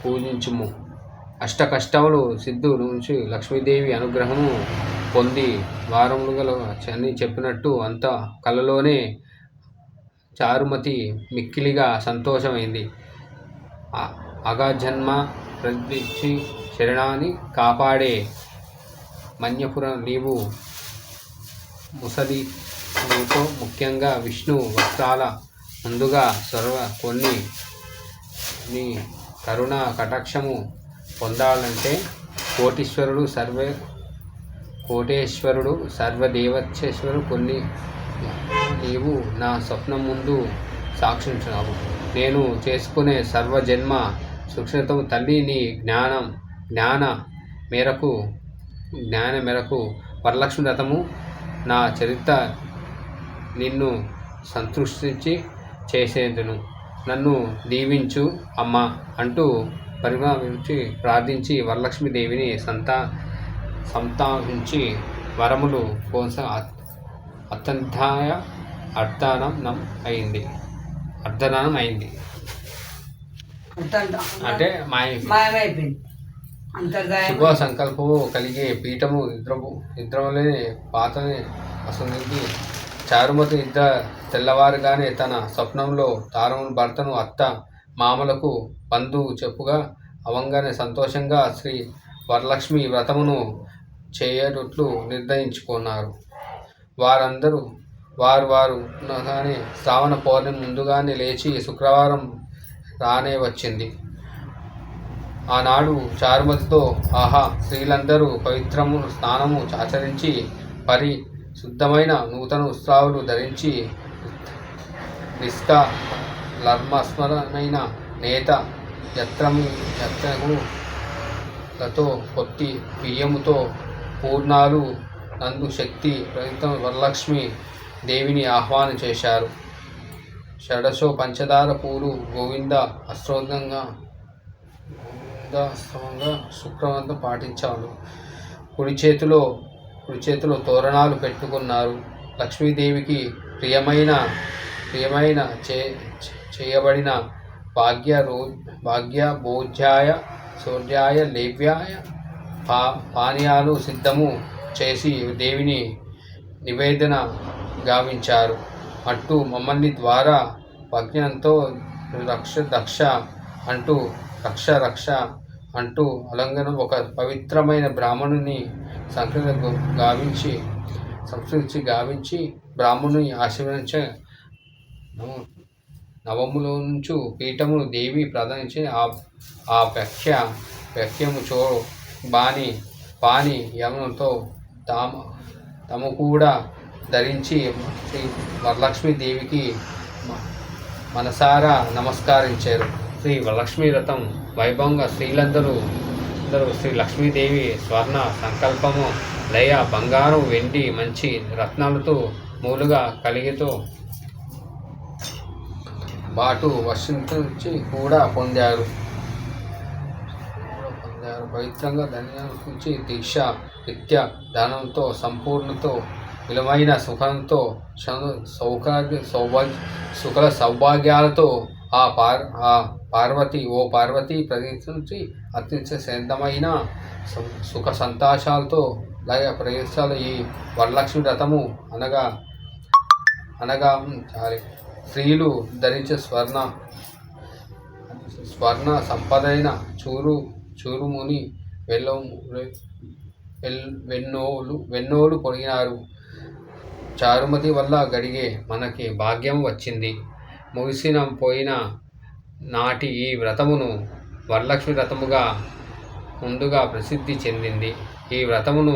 పూజించుము. అష్ట కష్టములు సిద్ధు నుంచి లక్ష్మీదేవి అనుగ్రహము పొంది వారములు గల అని చెప్పినట్టు అంత కలలోనే చారుమతి మిక్కిలిగా సంతోషమైంది. అగజన్మ ప్రతిష్ఠి శరణాన్ని కాపాడే మన్యపురం నీవు ముసలి నీతో ముఖ్యంగా విష్ణు వస్త్రాల ముందుగా కొన్ని నీ కరుణ కటాక్షము పొందాలంటే కోటేశ్వరుడు సర్వదేవతేశ్వరుడు కొన్ని నీవు నా స్వప్నం ముందు సాక్షించినావు. నేను చేసుకునే సర్వజన్మ సుక్షితము తల్లి నీ జ్ఞాన మేరకు వరలక్ష్మి వ్రతము నా చరిత్ర నిన్ను సంతృష్టించి చేసేందును. నన్ను దీవించు అమ్మ అంటూ పరిమావించి ప్రార్థించి వరలక్ష్మీదేవిని సంతాపించి వరములు కోసం అర్ధనానం అయింది. అంటే మాయమైపోయింది. శుభ సంకల్పము కలిగే పీఠము నిద్రలోనే పాతని వసంతికి చారుమతి తెల్లవారుగానే తన స్వప్నంలో తారమును భర్తను అత్త మామలకు బంధువు చెప్పుగా అవంగానే సంతోషంగా శ్రీ వరలక్ష్మి వ్రతమును చేయటట్లు నిర్ణయించుకున్నారు. వారు శ్రావణ పౌర్ణమి ముందుగానే లేచి శుక్రవారం రానే వచ్చింది. ఆనాడు చారుమతితో స్త్రీలందరూ పవిత్రము స్నానము ఆచరించి పరిశుద్ధమైన నూతన వస్త్రాలు ధరించి నిష్కల్మషమైన నేత యత్నములతో పొత్తి బియ్యముతో పూర్ణాలు నందు శక్తి ప్రయుక్త వరలక్ష్మి దేవిని ఆహ్వానం చేశారు. షడశో పంచదార పూలు గోవింద అష్టోత్తంగా శుక్రవంతం పాటించారు. కుడి చేతిలో తోరణాలు పెట్టుకున్నారు. లక్ష్మీదేవికి ప్రియమైన చేయబడిన భాగ్య భోజ్యాయ శౌర్యాయ లేవ్యాయ పానీయాలు సిద్ధము చేసి దేవిని నివేదన గావించారు. అట్టు మమ్మల్ని ద్వారా భజ్ఞంతో రక్ష అంటూ అలంగనం ఒక పవిత్రమైన బ్రాహ్మణుని సంస్కృతి గావించి బ్రాహ్మణుని ఆశీర్వదించ నవములోంచు పీఠమును దేవి ప్రదానించి ఆ వ్యక్యము పాని యమునతో తము కూడా ధరించి శ్రీ వరలక్ష్మీ దేవికి మనసారా నమస్కరించారు. శ్రీ వరలక్ష్మీ వ్రతం వైభవంగా స్త్రీలందరూ శ్రీ లక్ష్మీదేవి స్వర్ణ సంకల్పము లయ బంగారం వెండి మంచి రత్నాలతో మూలుగా కలిగితో బాటు వర్షించి కూడా పొందారు. పవిత్రంగా ధన్యానికి దీక్ష నిత్య ధనంతో సంపూర్ణతో విలువైన సుఖంతో సుఖ సౌభాగ్యాలతో పార్వతి ప్రదర్శించి అత్యంత సిద్ధమైన సుఖ సంతోషాలతో లయ ప్రదేశాలు ఈ వరలక్ష్మి వ్రతము అనగా స్త్రీలు ధరించే స్వర్ణ సంపదైన చూరుముని వెన్నోలు పొడిగినారు. చారుమతి వల్ల గడిగే మనకి భాగ్యం వచ్చింది. పోయిన నాటి ఈ వ్రతమును వరలక్ష్మి వ్రతముగా ముందుగా ప్రసిద్ధి చెందింది. ఈ వ్రతమును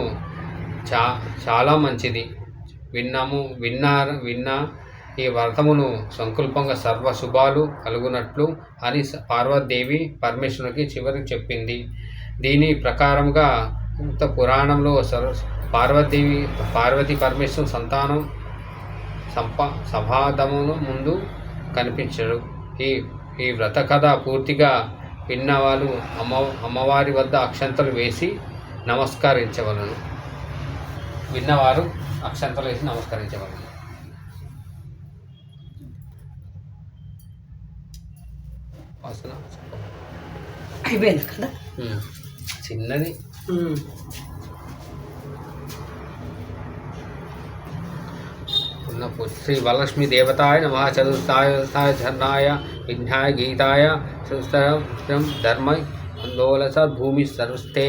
చాలా మంచిది. విన్నా ఈ వ్రతమును సంకల్పంగా సర్వ శుభాలు కలుగునట్లు అని పార్వతీదేవి పరమేశ్వరునికి చివరికి చెప్పింది. దీని ప్రకారంగా పురాణంలో పార్వతీ పరమేశ్వరు సంతానం సభాదమును ముందు కనిపించడు. ఈ వ్రత కథ పూర్తిగా విన్నవాళ్ళు అమ్మవారి వద్ద అక్షంతలు వేసి నమస్కరించవలను. విన్నవారు అక్షంతలు వేసి నమస్కరించవలను. అయిపోయింది కదా చిన్నది. శ్రీ వరలక్ష్మీ దేవతాయ నమః. చతుర్థాయ ధర్నాయ విఘ్నాయ గీతాయ ధర్మ ఆందోళస భూమి సర్వస్తే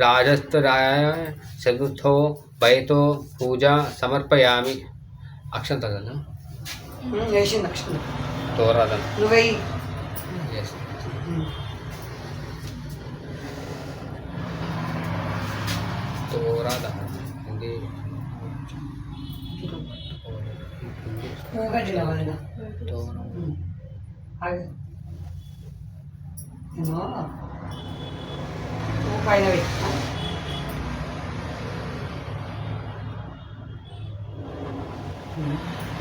రాజస్థరాయ చతుర్థో భయతో పూజ సమర్పయామి. అక్షంత కదా వేసింది అక్షంత తోరాదం నువ్వు తోరాద పైన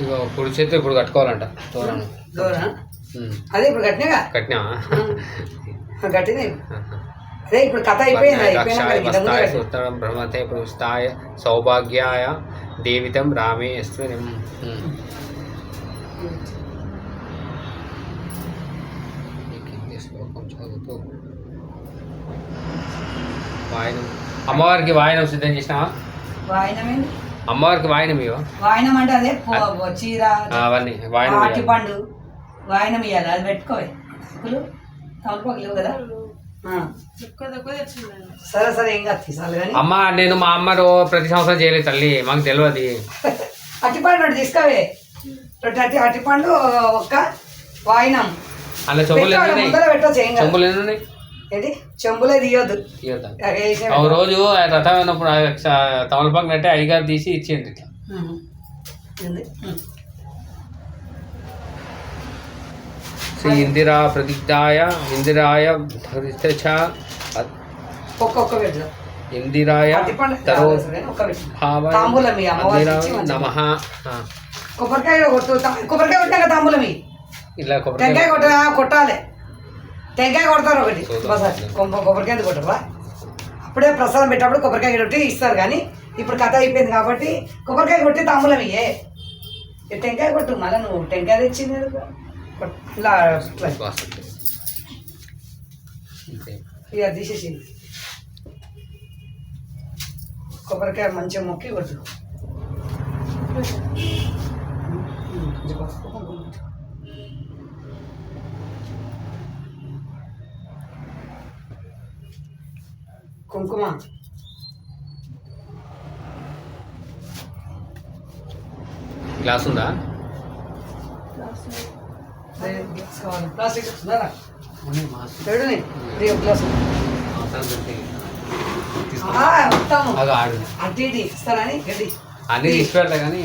ఇక పొడి చేతి ఇప్పుడు కట్టుకోవాలంట తోరణం. అదే ఇప్పుడు కట్టినా కట్టినావా? కట్టినా అదే ఇప్పుడు కథ అయిపోయింది. బ్రహ్మతే పురుస్తాయ సౌభాగ్యాయ దేవితం రామేశ్వరం. శ్లోకం చదువుతూ వాయనం. అమ్మవారికి వాయనం సిద్ధం చేసినావా? వాయనమేంటి? అమ్మవారికి వాయనం ఇవ్వ. వాయనం అంటే అదే చీర అవన్నీ వాయనం. అరటి పండు వాయనం ఇవ్వాలి. అది పెట్టుకోవాలి. తమలపాకు లేవు కదా. సరే సరే ఏం కాదు తీసాలి కానీ. అమ్మ నేను మా అమ్మ ప్రతి సంవత్సరం చేయలేదు తల్లి, మాకు తెలియదు. అరటిపండు ఒకటి తీసుకోవే. అరటిపండు ఒక్క వాయినం అలా చెంబులు పెట్టచ్చు. ఏం చెంబులు ఎన్ని ఏంటి చెంబులే తీయొద్దు. రోజు రథం అయినప్పుడు తమలపాకు అంటే అయ్యగారు తీసి ఇచ్చేయండి ఇట్లా. శ్రీ ఇందిరా ప్రతిజ్ఞాయ ఇందిరాయ ఒక్కొక్క పెట్టు. ఇందిరాయ నమః. కొబ్బరికాయ కొబ్బరికాయ కొట్టాక తాంబూలం ఇలా టెంకాయ కొట్టాలి. టెంకాయ కొడతారు ఒకటి కొబ్బరికాయ కొట్టరా? అప్పుడే ప్రసాదం పెట్టినప్పుడు కొబ్బరికాయ కొట్టి ఇస్తారు. కానీ ఇప్పుడు కథ అయిపోయింది కాబట్టి కొబ్బరికాయ కొట్టి తాంబూలం ఇయ్యే. టెంకాయ కొట్టు. మళ్ళీ నువ్వు టెంకాయ తెచ్చింది ఇలా ఇక తీసేసింది. కొబ్బరికాయ మంచిగా మొక్కి కొట్టు. కుంకుమ గ్లాస్ ఉందా? ప్లాస్టిక్ గ్లాస్ అటు ఇటు ఇస్తారని గడ్డి అన్నీ తీసుకెళ్ళా కానీ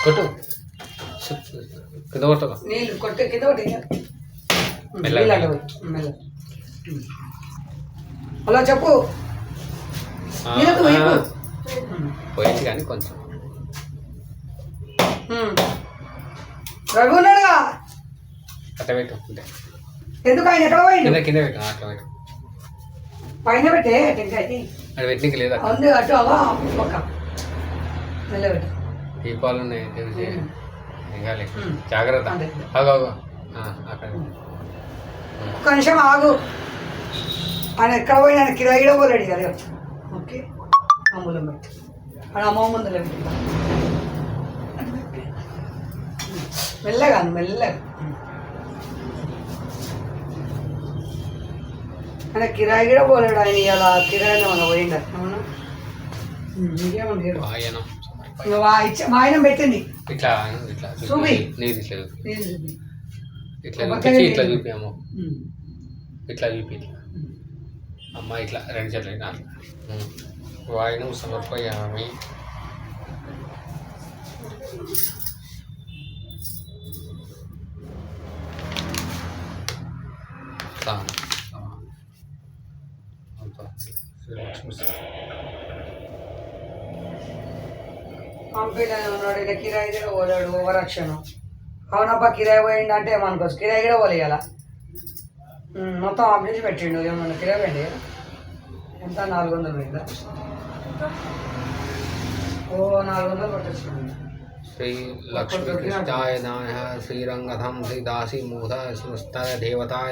కొట్టు కింద కొడతా. నీళ్ళు కొట్టే కింద కొట్టి హలో చెప్పు. పోయింది కానీ కొంచెం రవి ఉన్నాడుగా. అట్లా పెట్టు అంటే ఎందుకు ఆయన ఎక్కడ పోయింది? కింద పెట్టు. అట్లా పెట్టు. పైన పెట్టే టెంకాయ అది పెట్టినకి లేదా? ఉంది అటు అవా పక్క నిలబెట్టు. దీపాలు ఉన్నాయి జాగ్రత్త. అగో అక్కడ ఒక్క నిమిషం ఆగు. ఆయన ఎక్కడ పోయినా ఆయన కిరాయి కూడా పోలేడు కదా. ఓకే అమ్మూలం పెట్టి ఆయన అమ్మ ముందులో పెట్టి మెల్లగా మెల్లగా. ఆయన కిరాయి కూడా పోలేడు. ఆయన ఇలా కిరాయిలో మన పోయిండు అవునా. ఇంకేమన్నా వాయనం పెట్టింది ఇట్లా ఇట్లా చూపి నీరు ఇట్లా ఇట్లా ఇట్లా చూపాము. ఇట్లా చూపి అమ్మ ఇట్లా రెండు చెట్లు వాయనం సమర్పయామి. పంపిణీ ఉన్నాడు ఇలా కిరాయి కూడా పోలేడు. ఓవరాక్షన్ అవునప్ప కిరాయి పోయిండు అంటే ఏమనుకోవచ్చు. కిరాయి కూడా పోలేయాల మొత్తం అప్డేట్ పెట్టిండు. ఏమన్నా కిరాయి పోయింది ఎంత 400 పోయిందా? ఓ 400 పట్టొచ్చింది. శ్రీ లక్ష్మీ కృష్ణాయ నాయ శ్రీరంగధం శ్రీ దాసి మూఢ సమస్తాయ దేవతాయ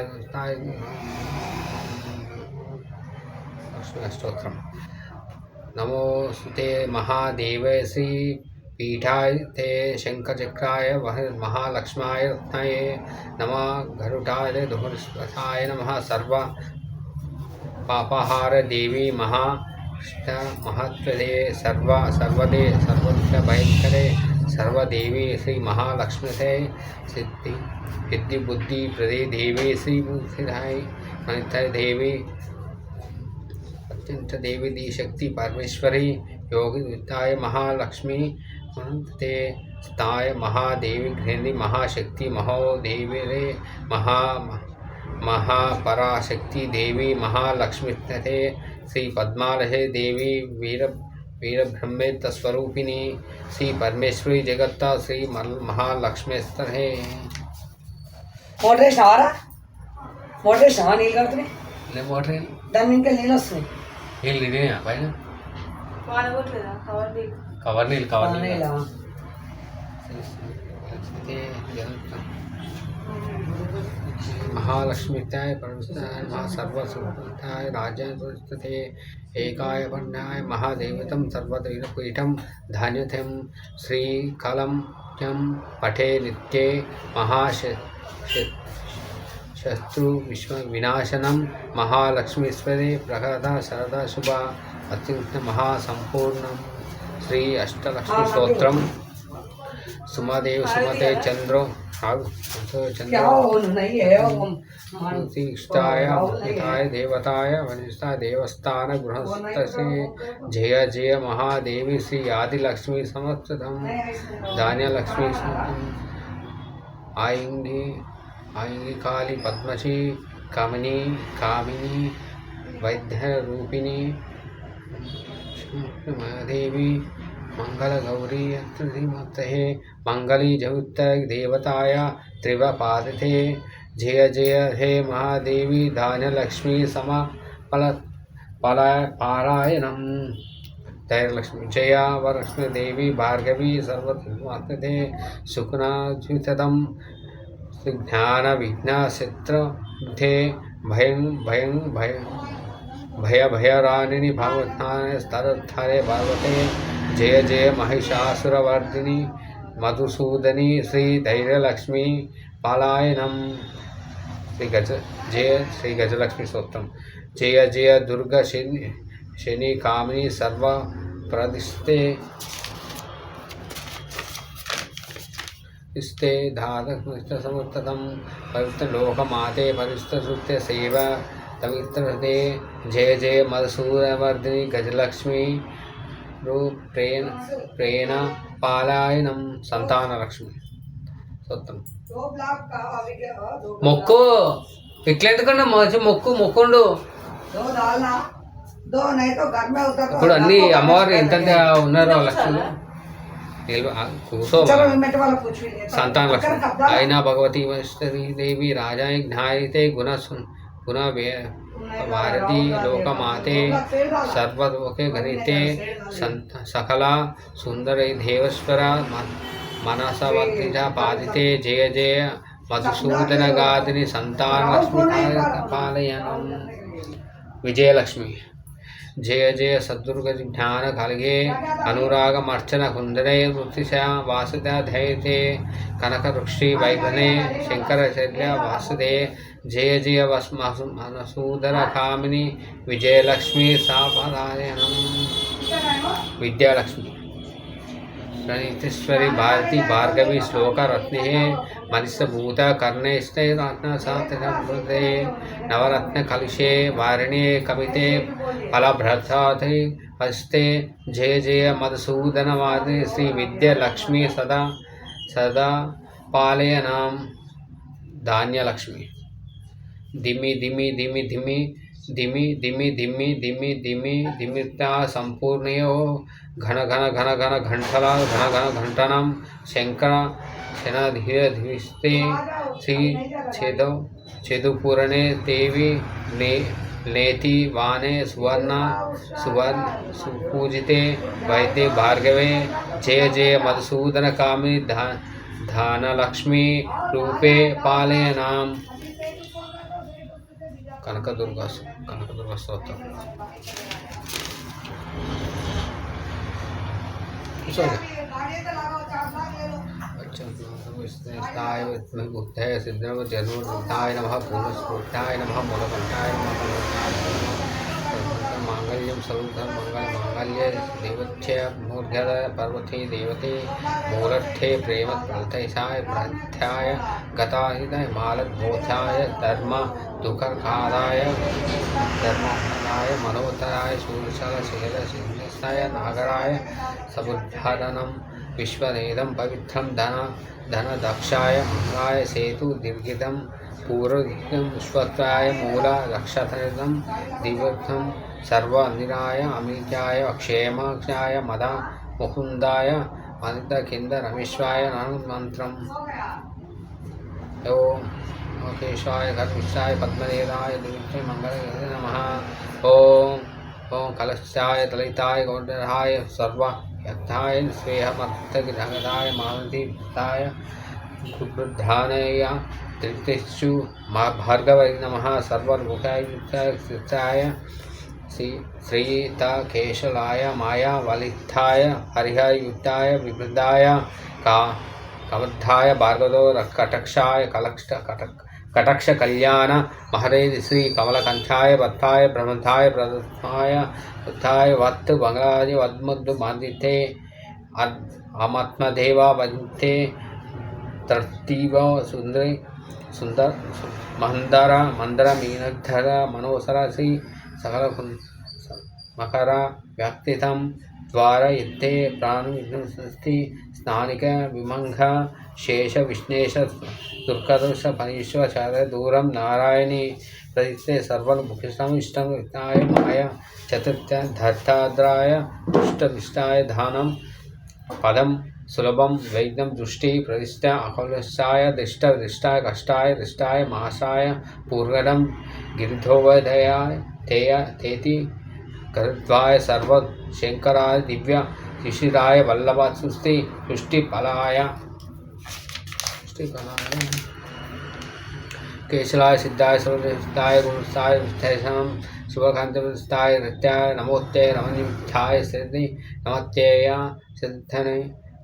లక్ష్మీ అష్టోత్తరం. నమోస్తుతే మహాదేవే శ్రీ పీఠాయ తే శంఖచక్రాయ మహాలక్ష్మాయ రత్నయే నమః గరుడాయ దుహృస్పథాయ నమః సర్వ పాపహార దేవి మహత్వదే సర్వదే సర్వస్య భయంకరే సర్వదేవి శ్రీ మహాలక్ష్మితే సిద్ధి బుద్ధి ప్రదే దేవి శ్రీ బుద్ధిదాయ అనిత దేవి అత్యంత దేవి ది శక్తి పరమేశ్వరి యోగి విత్తాయ మహాలక్ష్మి ते स्थाय महादेवी गृहिणी महाशक्ति महोदेवी रे महापराशक्ति देवी महालक्ष्मी ते श्री पद्मालहे देवी वीरब्रह्मेत्त स्वरूपिणी श्री परमेश्वरी जगत्ता श्री महालक्ष्मीस्तरे. మోటరేషన్ నీళ్ళు కడుతున్నాయి. మోటర్ దాన్ని ఇంకా నీళ్ళు వస్తున్నాయి. నీళ్ళు ఇదేనా పైన కవర్ నీళ్ళు महालक्ष्मीताय परमस्ताय सर्वसुताय राज्याय एकाय वर्णाय महादेवतं सर्वदैवपीठं धान्यथं श्रीकलं यं पठे नित्ये शत्रु विनाशनं महालक्ष्मीश्वरे प्रकदा शरदा शुभा अत्यंत महासंपूर्णं श्री अष्टलक्ष्मी स्तोत्रम. सुमदेव सुमते चंद्रो चंद्रताय देवताय वनिष्ठा देवस्थान गृहस्थसे जय जय महादेवी श्री आदिलक्ष्मी समस्तम धान्यलक्ष्मी आयंगी आयंगी काली पद्मशी कामिनी वैद्य रूपिणी देवी मंगल गौरी श्रीमते मंगली जगुत्त देवताय त्रिवपादते जय जय हे महादेवी धान्यलक्ष्मी पारायणम. धैर्यलक्ष्मी जया वरलक्ष्मी देवी भार्गवी सर्वते सुखनाजुतदम ज्ञान विघ्न शत्र भयं भयं भय भय भयरानिनि भगवत्नाय स्तरत्थारे पार्वते जय जय महिषासुरवर्धिनी मधुसूदनी श्री धैर्यलक्ष्मी पालायनम. श्री गजलक्ष्मी स्तोत्रम. जय जय दुर्गा शनि कामिनी सर्व प्रदिष्टे इस्ते धाधक समर्थतम पवित्र लोकमाते पवित्र सुत्य सेवा तमित्रते जय जय मधुसूदनवर्धिनी गजलक्ष्मी प्रेण पालायनम. संतान लक्ष्मी స్తోత్రం. మొక్కు ఇట్లెందుకన్నా మంచి మొక్కుండు. ఇప్పుడు అన్ని అమ్మవారు ఎంత ఉన్నారు లక్ష్మి కూర్చో. సంతాన లక్ష్మి అయినా భగవతి దేవి రాజాయ జ్ఞాయితే గుణ भारती लोकमाते सर्वलोके गणिते सकला सुंदर देवेश्वरा मनसवत्रिजा पादिते जय जय मधुसूदनगादिनी संतानलक्ष्मी पालयनं विजयलक्ष्मी जय जय सद्दुर्ग ध्यान खलगे अनुरागमर्चन कुंदरे वृत्तिशा वासुदा धैर्ये कनकवृक्षी वैभने शंकरशैल्या वासुदे जय जय मनसूदर कामिनी विजयलक्ष्मी सापदायनं विद्यालक्ष्मी प्रणीतेश्वरी भारती भार्गवी श्लोक रत्ने मनिषभूत कर्णेष्ठरत्न सातृते नवरत्न कलुषे वारिणे कविते फलभ्रताथे हस्ते जय जय मधुसूदन वादे श्री विद्यालक्ष्मी सदा सदा पालयनां धान्यलक्ष्मी धिमि धिमि धिमि धिमि धिमि धिमि धिमि धिमि धिमि धिमिता संपूर्णयो घन घन घन घन घंटला घन घन घंटनम शंकर शनधीर धीस्ते श्री छेदुपूरणे देवी नेति वाने सुवर्ण सुपूजिते वैद्य भार्गवे जय जय मधुसूदन कामिनी धनलक्ष्मी रूपे पालयनाम कनकदुर्गा स्तोत्रम अच्छा बुद्धाय सिद्धम जन्मोत्थाय नमः पुनस्फूर्ताय नमः मूलकंठाय नमः मांगल्यम सर्वधर्म मंगल मांगल्य देवत्य मूर्धर पर्वते देवते मूलर्थे प्रेम प्रलतैषाय प्रथ्याय गताहिताय मालद्भोथाय धर्म दुःखकाराय धर्मोत्तराय मनोत्तराय शूरशाल शेल सिंहस्थाय नागराय समुद्धारणं विश्वनेदं पवित्रं धन दक्षाय मंगाय सेतु दीर्घितं पूर्वदिक्तं विश्वत्वाय मूल रक्षार्थं दिव्यर्थं सर्वनिराय अमित्याय क्षेमाक्षाय मदा मुकुंदाय अनित किंद रमेश्वाय मंत्रम ओम केशाय गर्विष्ठाय पद्मनेराय दिव्य मंगल नमः ओम ओम कलशाय तलिताय गौंडराय सर्व यत्थाय स्वेहमर्थगिरहदाय मानदीप्ताय कुब्रधानय त्रितेषु भार्गवै नमः सर्वलोकाय श्रीताकेशलाय मायावलित्थाय हरिहरयुक्ताय विवृद्धाय कमद्धाय भार्गवो कटक्षाय कटक्ष कल्याण महरे श्री कमलकंठाय वत्ताय ब्रह्मधाय प्रदत्ताय उत्थाय वत्त बंगलाय वद्मुद्दु बांधिते अमत्मदेवा वन्ते तर्तीव सुंदर मंदर मीनधर मनोसर श्री सकल मकर व्याप्तितं द्वार युद्धे प्राणविष्णुस्ति स्नानिक विमंघ शेष विष्णेश दुर्गदोष फणीश्वर दूरम नारायणी प्रदिते सर्वमुखिष्टम इष्टम विष्णाय माया चतुर्थ धर्ताद्राय दुष्टविष्टाय धानम पदम सुलभम वैद्यम दृष्टि प्रतिष्ठा अकलशाय दृष्टाय कष्टाय दृष्टाय मासाय पूर्वदम गिरिधोवधयाय तेति गरुद्वाय सर्व शंकराय दिव्य शिशिराय वल्लभ सृष्टिफलाय केशलाय सिद्धाय सर्वदेवताय गुरुस्थाय विष्ठेशम शिवकांतस्थाय नृत्याय नमोत्ते रमणीय सिद्धि नमत्येय सिद्धने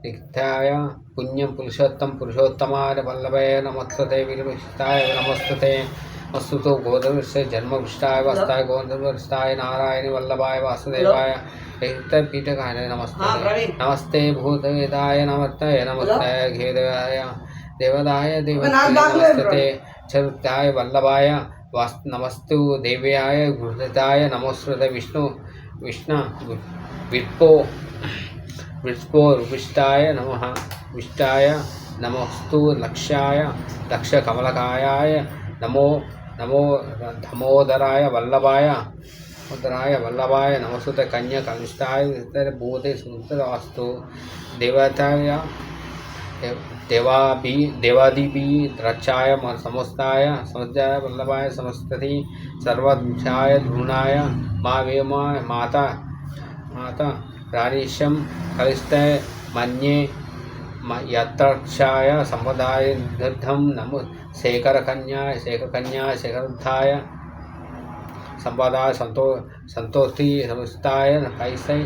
नित्याय पुण्यम पुरुषोत्तमाय वल्लभे नमस्ते वीरविष्टाय नमस्ते वस्तुतो गोधर्वस्य जन्मविष्टाय वस्ताय गोधर्वस्ताय नारायण वल्लभाय वासुदेवाय पीठकाय नमस्ते नमस्ते भूतवेदाय नमस्ते घेदेवाय देवदाय नमस्ते चरुत्याय वल्लभाय नमस्तु देव्याय गुरुदाय नमोस्तुते विष्णु विष्पो विष्टाय नमः विष्टाय नमस्तु लक्षाय लक्ष कमलकायाय नमो धमोदराय वल्लभाय नमस्तुते कन्या कनिष्ठाय भूते सुंदरवास्तु देवताय देवादिभि द्रक्षाय समस्ताय समस्ताय वल्लभाय समस्तति सर्वदुषाय ध्रुणाय वेमाय माता रानीशम कलिष्ठाय मन्ये यत्रक्षाय संपदाय निर्धम नमो शेखरकन्याय शेखरुद्धाय संपदाय संतोषी समस्ताय कैसै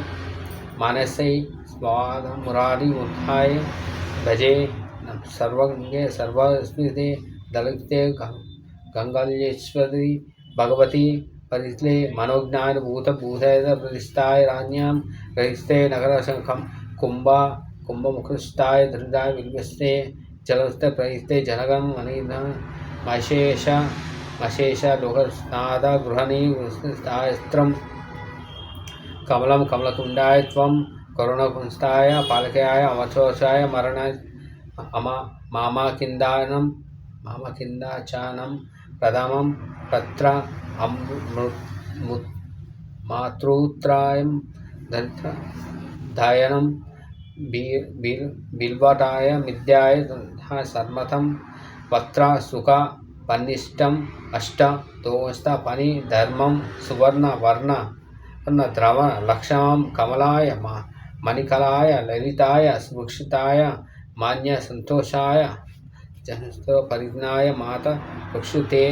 मानसै स्वाद मुरारी उत्थाय भजे सर्वज्ञे सर्वस्मिते दलिते गंगल्येश्वरी भगवती परिस्ले मनोज्ञान भूत भूषेद प्रतिष्ठाय राज्ञां रहिस्ते नगर शंखम कुंभ मुखस्थाय धृदाय विल्वस्ते जलस्ते प्रहिस्ते जनगम अनिध मशेष लोकस्नाद गृहणी स्त्रम कमलं कमलकुंडाय त्वं करुणकुंस्थाय पालकाय अमचोषाय मरणाय मामाकिंदाचानं प्रथमं तत्र मातृत्रायं दयनं बिल्वटाय मिद्याय सर्मथं वक्त्र सुख पन्निष्टम् अष्ट दोस्त पनि धर्मं सुवर्ण वर्ण द्रव लक्षणं कमलाय मणिकलाय ललिताय सुभक्षिताय मान्य संतोषाय जनस्तो परिज्ञाय माता प्रक्षुते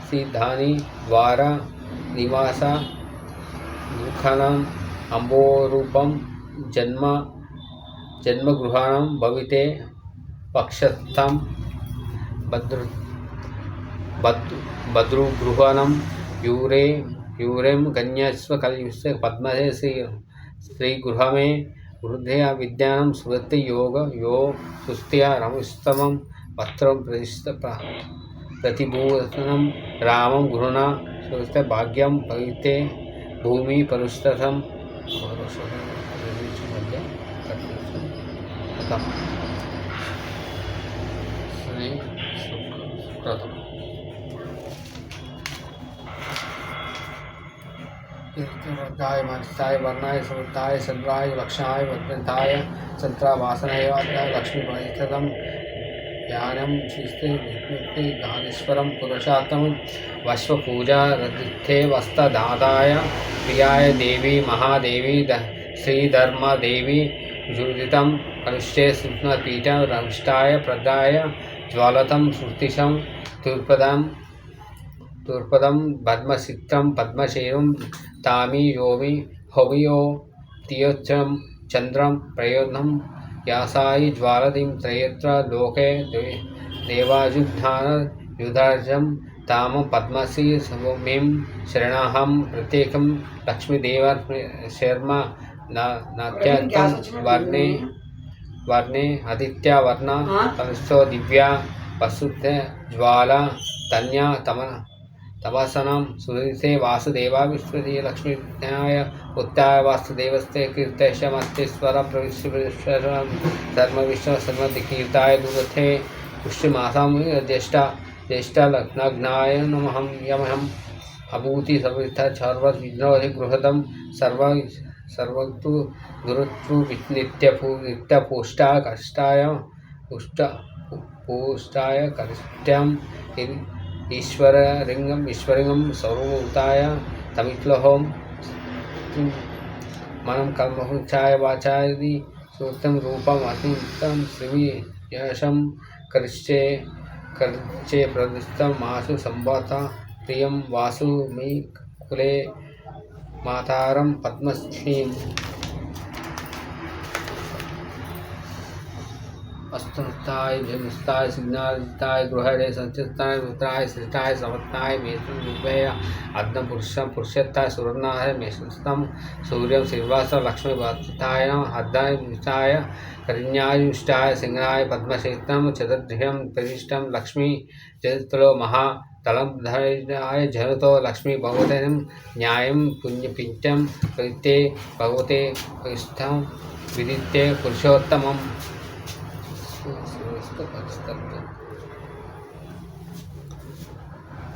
सिद्धानि द्वार निवास मुखनम् अम्बोरूपं जन्मगृहाणं भविते पक्षस्थं भद्रुगृहाणं यूरें गण्यस्व कलयुष्य पद्महे श्रीगृहमे वृद्धे विद्यानं सुवृत्ति योग यो सुस्त्या रमुस्तमं पत्रं प्रतिभूषणं रामं गुरुणा सुस्ते भाग्यं पविते भूमि परुष्टथं वर्गाय मनसाय वर्णाय समृद्धाय चंद्राय लक्षणाय वक्रताय चंद्रावासनाय लक्ष्मी परिष्ठितं ज्ञानं शिस्ते ज्ञानेश्वरं पुरुषार्थं वश्वपूजा रदित्थे वस्तदादाय प्रियाय देवी महादेवी श्रीधर्मदेवी जुदितं कनिष्ठे सिंहपीठं रविष्टाय प्रदाय ज्वालतं श्रुतिशं तूर्पदं पद्मसिक्तं पद्मशेरुं तामी योमि हवियो तियोच्चं चंद्रं प्रयोन्नं यासायि ज्वालतिं त्रयत्र लोके देवाजुद्धान युधार्जं ताम पद्मसी सौम्यं शरणाहं प्रत्येकं लक्ष्मीदेव शर्म नाट्यन्तं वर्णे आदित्या वर्ण तमसो दिव्या वसुध ज्वाला तन्या तपसनं सुरते वासुदेवा विश्वदीय लक्ष्मीज्ञाय उत्ताय वासुदेवस्ते कीर्तेशमस्तेश्वर प्रविश्वर धर्म विष्णु सर्वदिकीर्ताय दुर्थे पुष्यमासां ज्येष्ठा लग्नाय नमहं यमहं अभूति सर्वथा सर्वत विघ्नोहि गृहदं सर्वतु गुरुत्व नित्यपुष्टा कष्टाय पुष्टाय कष्टं ईश्वरिंगं सर्वभूताय तमित्लोहं मनम कर्महुचाय वाचायदि सूक्तं रूपम् अतितं श्री यशं करिष्ये प्रदिष्टं मासु संवाता प्रियं वासु मे कुले मातारं पद्मश्रीम् अस्तुताय जनिस्ताय सिग्नालिताय गृहणे संचिताय रुद्राय श्रेष्ठाय समत्ताय मेषं रूपय अद्नपुरुषं पुरुषत्ताय सुवर्णाय मेषस्थं सूर्यं श्रीवास लक्ष्मी वासिताय अद्नाय विष्टाय करिण्यायुष्टाय सिंहाय पद्मशेत्रं चतुर्भुजं प्रतिष्ठं लक्ष्मी जयतुलो महा तलंधाय जलतो लक्ष्मी भगवते न्यायं पुण्यपिंचम परिते भगवते प्रतिष्ठं विदिते पुरुषोत्तमम्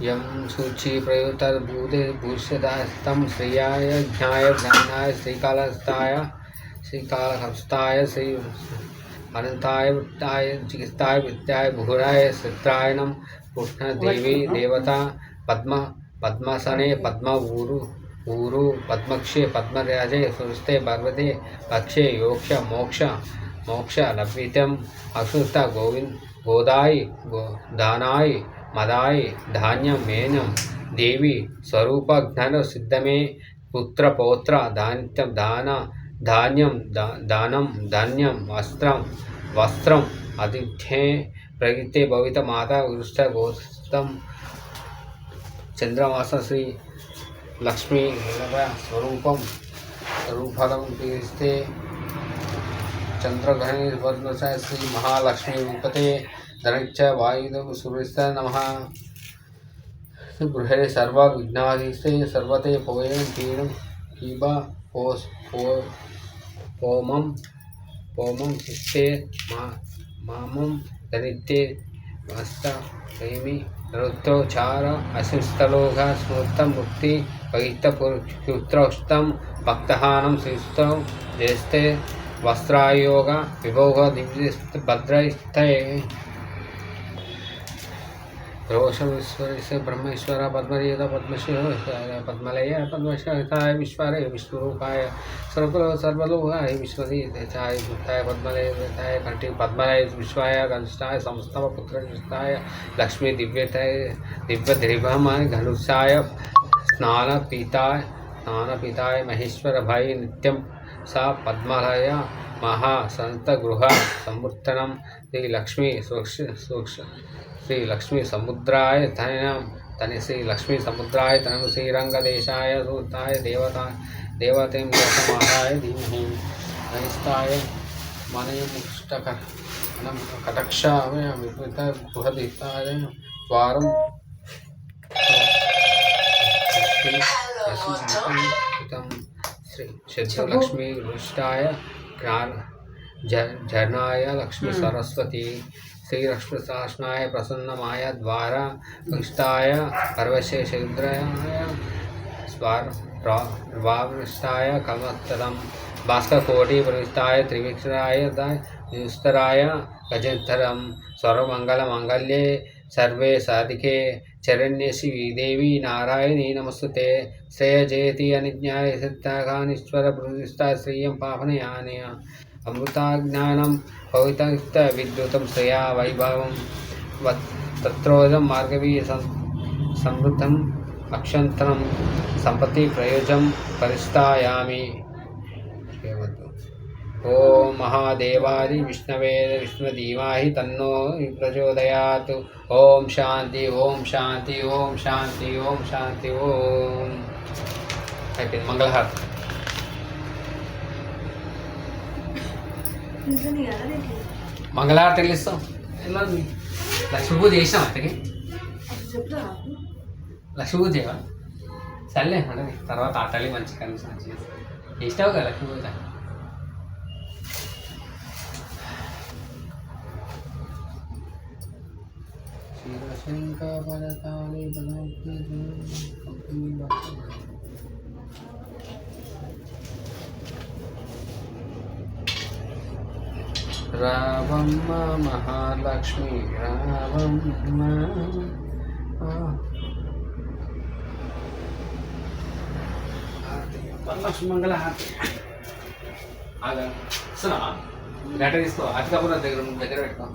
यं सूची प्रयुक्तर्भूते भूष्यतास्तं श्रेयाय ज्ञाय ज्ञानाय श्रीकालहस्ताय श्री अनंताय वृत्ताय चिकित्साय विद्याय भूराय चित्रायणं कृष्णदेवी देवता पद्मासने पद्मऊरु पद्मक्षे पद्मराजे सुस्ते पर्वते पक्षे योक्ष मोक्ष మోక్ష లభ్యతం అక్షుత గోదాయి దానాయి మదాయి ధాన్యం మేనం దేవి స్వరూపజ్ఞాన సిద్ధమే పుత్ర పౌత్ర ధాన్యం దానం ధాన్యం వస్త్రం అతిథ్యే ప్రగితే భవిత మాత వృష్ట గోస్తం చంద్రమాస శ్రీ లక్ష్మీ స్వరూపం తీస్తే చంద్రగ్రహణి శ్రీ మహాలక్ష్మీ రూపతే ధనిచ్చ వాయుదేవ సూర్యస్థ నమః గృహే సర్వ విఘ్నాధిస్తే సర్వతే పోయం తీరం కీబ పోమం శిస్తే మామం ధనిత్తే హస్త ప్రేమి నృత్యోచార అశిస్తలోఘ స్మృతం ముక్తి పవిత్ర పుత్రోష్టం భక్తహానం శ్రీస్తం చేస్తే వస్త్రాయోగ విభోగ దివ్య భద్రైస్తే रोषविश्वरस्य ब्रह्मेश्वर पद्मरेत पद्मलय पद्मशाय विश्वाय विष्णुरूपाय सर्वलोकाय विश्वदेताय भूताय पद्मलयताय कंठी पद्मलय विश्वाय कंष्ठाय समस्तव पुत्रताय लक्ष्मी दिव्यद्रिभमाय धनुषाय स्नानपीताय महेश्वर भाई नित्यं सा पद्मलय महासंतगृह समुत्तनं श्री लक्ष्मी श्री लक्ष्मी समुद्राय धन श्री लक्ष्मी समुद्राय धन श्रीरंगदेशाय सूताय देवतें लोकमाताय धीमहि नैस्ताय मनयमुष्टकटक्षाय बृहदीताय द्वारं श्री सिद्धलक्ष्मी रुष्टाय झरनाय लक्ष्मी सरस्वती श्री लक्ष्मी सहस्रनाय प्रसन्नमाय द्वारा विष्टाय पर्वशेषरुद्राय स्वार्वावृष्टाय कमत्तरं भास्करकोटि प्रविष्टाय त्रिविक्रमाय निस्तराय गजेद्धरं सर्वमङ्गलमाङ्गल्ये सर्वे साधिके चरण्ये श्रीदेवी नारायणी नमस्तुते श्रेयजयति अनिज्ञाय सिद्धागानीश्वर प्रविष्टाय श्रियं पावनयानय अमृताज्ञानं पवित्र विद्युतं श्रेया वैभवं तत्रोदं मार्गवी समृद्धम् अक्षन्तरं सम्पत्ति प्रयोजं परिष्ठायामि ओम महादेवादि विष्णवे विष्णुधीमहि तन्नो प्रचोदयात् ओम शांति ओम शांति ओम शांति ओम शांति ओम అయిపోయింది మంగళహారతి మంగళహారతి వెళ్ళిస్తాం లక్ష్మీ పూజ చేసినాం అత్తకి లక్ష్మీ పూజ చేయవా సర్లే అంటే తర్వాత ఆటలి మంచి కనీసం చేస్తావు కదా లక్ష్మీ పూజ రావమ్మ మహాలక్ష్మి రావమ్మ లక్ష్మి మంగళహారతి ఆగా వస్తున్నా గట్ట తీసుకో అతికాపురం దగ్గర పెట్టుకో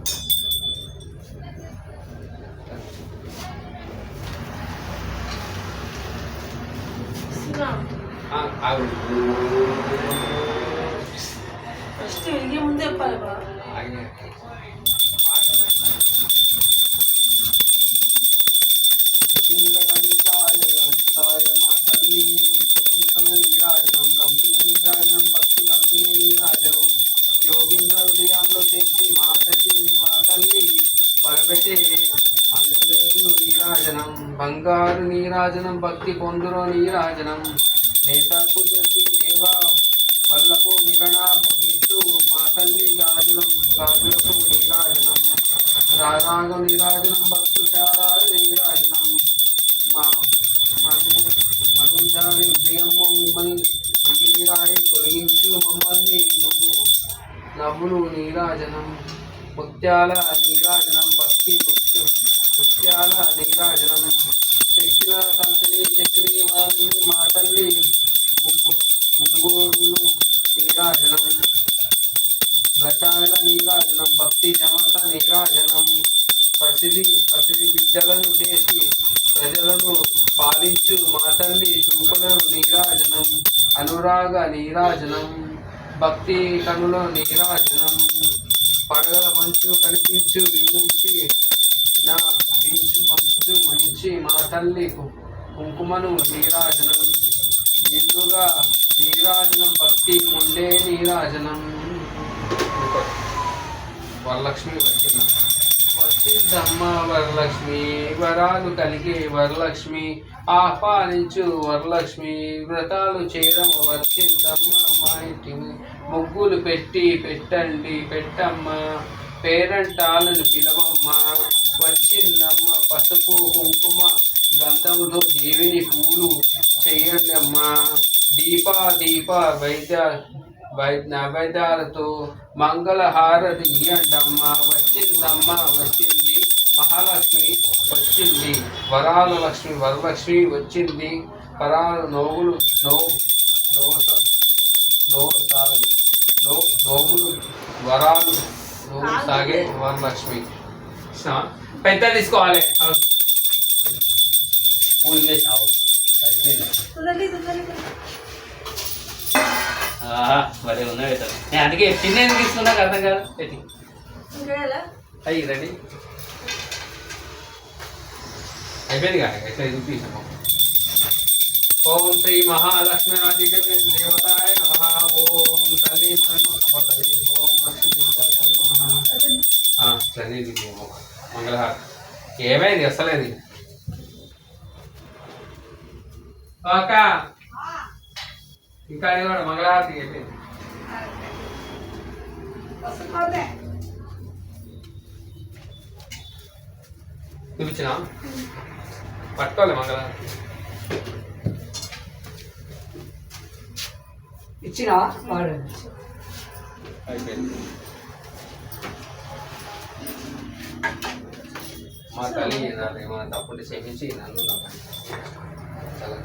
ఫస్ట్ వెలిగే ముందే చెప్పాలి బా యోగేంద్ర హృదయంలో తెచ్చి మాతల్లి పరబెట్టే అందులేదు నీరాజనం బంగారు నీరాజనం భక్తి పొందురో నీరాజనం నేతకు తెలిసి దేవా వల్లపు విగణ భక్తు మాతల్లి గాజులకు నీరాజనం రారాగ నీరాజనం భక్తు శారా నీరాజనం అనుజాని హృదయము మిమ్మల్ని నీరాయి తొలగించు మమ్మల్ని నవ్వులు నీరాజనం ముత్యాల నీరాజనం భక్తి ముత్యాల నీరాజనం చెక్కిన కంపెనీ చక్రి వారిని మాటల్ని ముంగూరులు నీరాజనం రసాయన నీరాజనం భక్తి జమత నీరాజనం పసిడి బిడ్డలను చేసి ప్రజలను పాలించు మా తల్లి చూపులను నీరాజనం అనురాగ నీరాజనం భక్తి కనుల నీరాజనం పడగల మంచు కనిపించు వినుంచి నా బించు పంచు మంచి మా తల్లి కుంకుమను నీరాజనం నిండుగా నీరాజనం భక్తి ముండే నీరాజనం వరలక్ష్మి వచ్చిందమ్మ వరలక్ష్మి వరాలు కలిగే వరలక్ష్మి ఆహ్వానించు వరలక్ష్మి వ్రతాలు చేయడం వచ్చిందమ్మ మా ఇంటిని ముగ్గులు పెట్టమ్మ పేరంటాలను పిలవమ్మ వచ్చిందమ్మ పసుపు కుంకుమ గంధంతో దేవిని పూలు చేయండి అమ్మ దీప నైవేద్యాలతో మంగళహారతి ఇయ్యండమ్మ వచ్చింది మహాలక్ష్మి వచ్చింది వరాల లక్ష్మి వరలక్ష్మి వచ్చింది వరాలు నోములు నోములు వరాలు నోము సాగే వరలక్ష్మి పెద్ద తీసుకోవాలి పూలు చావు భలే ఉన్నాయి నేను అందుకే చిన్న ఎందుకు తీసుకున్నా అర్థం కాదు పెట్టి అయ్యి రండి అయిపోయింది కాదు ఎట్లా చూపిస్తాము ఓం శ్రీ మహాలక్ష్మి దేవతాయ నమ ఓం తల్లి ఓం లక్ష్మీ మంగళహార ఏమైంది వస్తలేదు అక్క ఇంకా అది కూడా మంగళహారతి అయిపోయింది చూపించిన పట్టుకోవాలి మంగళహారతి ఇచ్చిన వాడు అయిపోయింది మా తల్లి ఏమన్నా తప్పుడు క్షమించి నన్ను చాలా